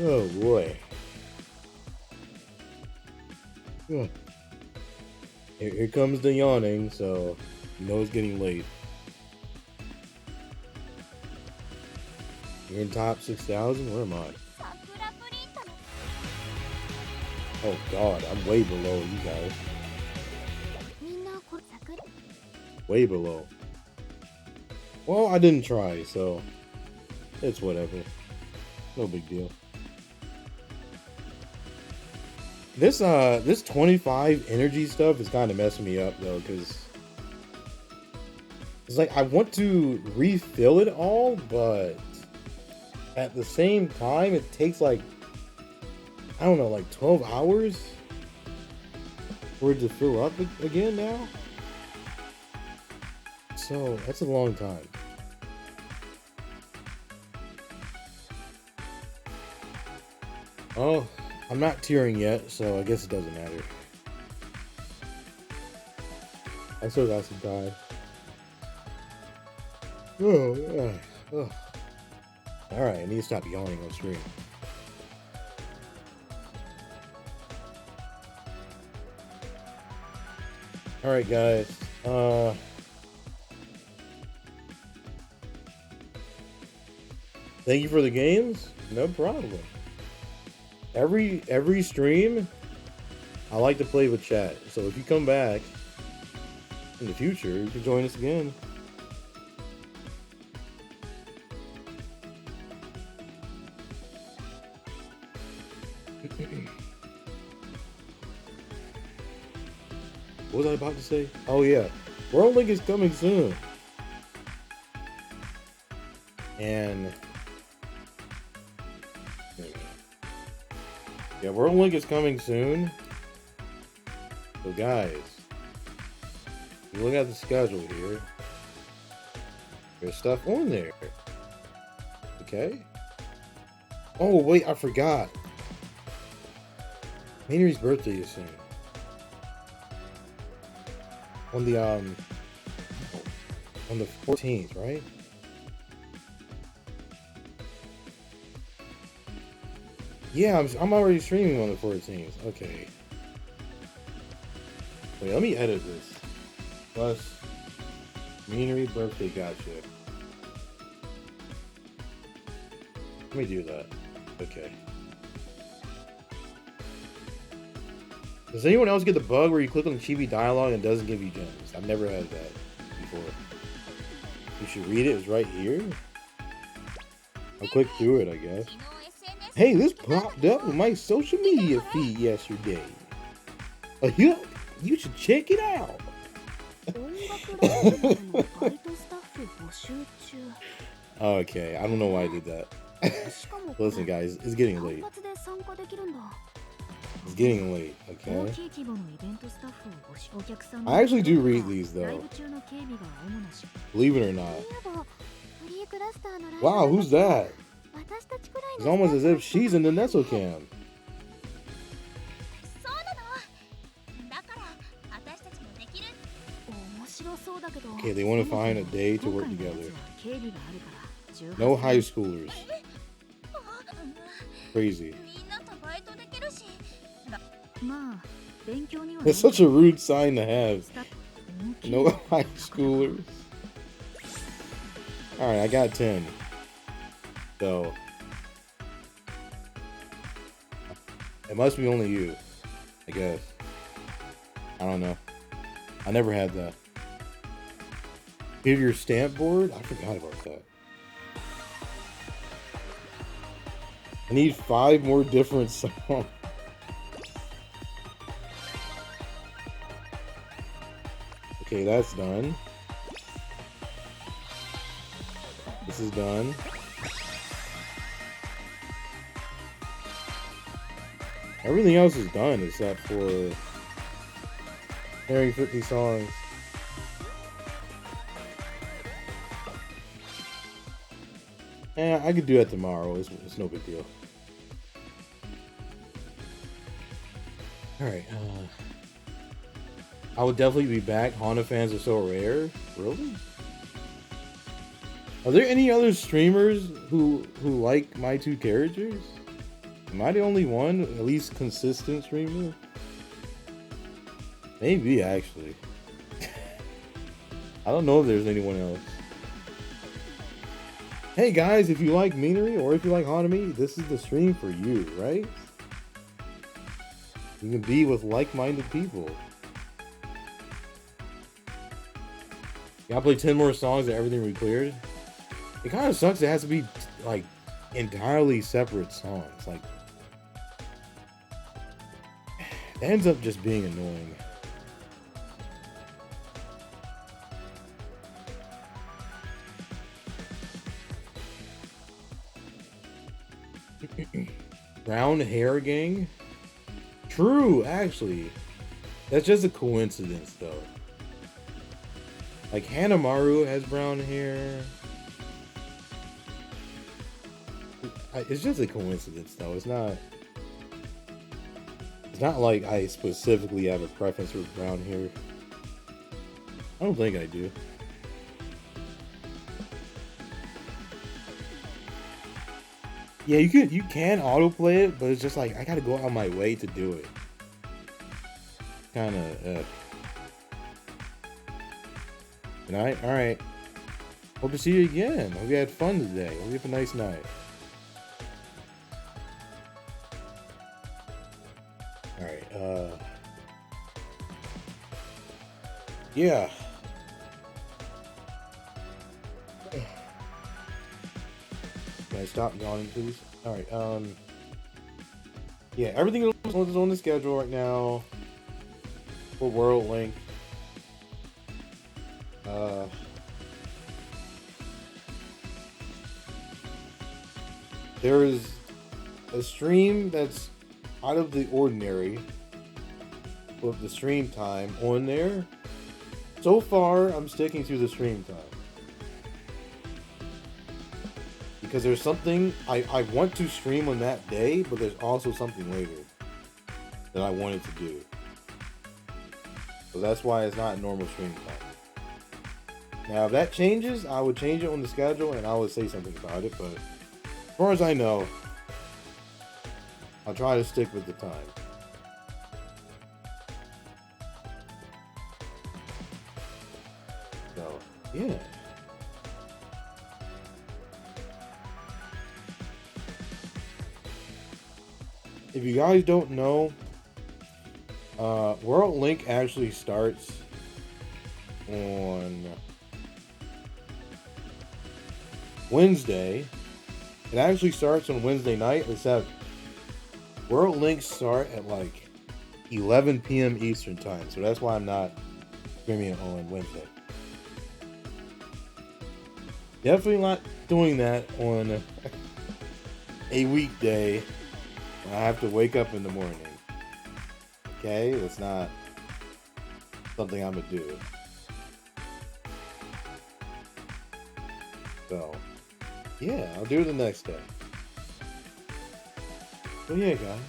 Oh boy. Here comes the yawning, so you know it's getting late. You're in top 6,000? Where am I? Oh god, I'm way below you guys. Way below. Well, I didn't try, so it's whatever. No big deal. This 25 energy stuff is kind of messing me up though, because it's like I want to refill it all, but at the same time it takes like, I don't know, like 12 hours for it to fill up again now. So that's a long time. Oh, I'm not tearing yet, so I guess it doesn't matter. I still got some time. Oh, yeah. Oh. Alright, I need to stop yawning on stream. Alright, guys. Thank you for the games. No problem. Every stream, I like to play with chat. So if you come back in the future, you can join us again. What was I about to say? Oh yeah, World Link is coming soon. And yeah, World Link is coming soon. So guys, if you look at the schedule here, there's stuff on there. Okay. Oh wait, I forgot. Henry's birthday is soon. On the 14th, right? Yeah, I'm already streaming on the 14th. Okay. Wait, let me edit this. Plus, Meanery birthday gotcha. Let me do that. Okay. Does anyone else get the bug where you click on the chibi dialogue and it doesn't give you gems? I've never had that before. You should read it. It's right here. I'll click through it, I guess. Hey, this popped up on my social media feed yesterday. You should check it out. Okay, I don't know why I did that. Listen, guys, it's getting late. It's getting late, okay? I actually do read these, though. Believe it or not. Wow, who's that? It's almost as if she's in the Nesocam. Okay, they want to find a day to work together. No high schoolers. Crazy. It's such a rude sign to have. No high schoolers. Alright, I got 10. So it must be only you, I guess. I don't know. I never had that. Give your stamp board? I forgot about that. I need 5 more different songs. Okay, that's done. This is done. Everything else is done except for hearing 50 songs. I could do that tomorrow. It's no big deal. All right. I would definitely be back. Honda fans are so rare. Really? Are there any other streamers who like my two characters? Am I the only one? At least consistent streamer? Maybe actually. I don't know if there's anyone else. Hey guys, if you like Minery or if you like Honami, this is the stream for you, right? You can be with like-minded people. Gotta play 10 more songs and everything will be cleared. It kind of sucks. It has to be like entirely separate songs. Like, it ends up just being annoying. Brown hair gang? True, actually. That's just a coincidence, though. Like, Hanamaru has brown hair. It's just a coincidence, though. It's not like I specifically have a preference for brown hair. I don't think I do. Yeah, you can autoplay it, but it's just like I gotta go out of my way to do it. Kinda Good night. Alright. Hope to see you again. Hope you had fun today. Hope you have a nice night. Alright, yeah. Can I stop yawning, please? Alright, yeah, everything is on the schedule right now for World Link. There is a stream that's out of the ordinary with the stream time on there. So far, I'm sticking to the stream time. Because there's something I want to stream on that day, but there's also something later that I wanted to do. So that's why it's not normal stream time. Now, if that changes, I would change it on the schedule and I would say something about it, but as far as I know, I'll try to stick with the time. So, yeah. If you guys don't know, World Link actually starts on Wednesday. It actually starts on Wednesday night, except World Links start at like 11 p.m. Eastern time, so that's why I'm not streaming it on Wednesday. Definitely not doing that on a weekday. I have to wake up in the morning. Okay, that's not something I'm gonna do. So, yeah, I'll do it the next day. But yeah, guys.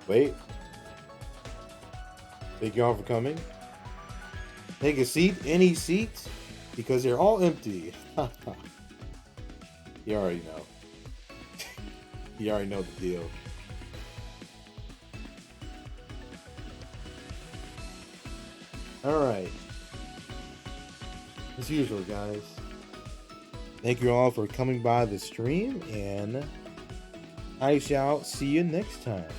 Wait. Thank y'all for coming. Take a seat, any seat, because they're all empty. You already know. You already know the deal. Alright. As usual, guys. Thank you all for coming by the stream, and I shall see you next time.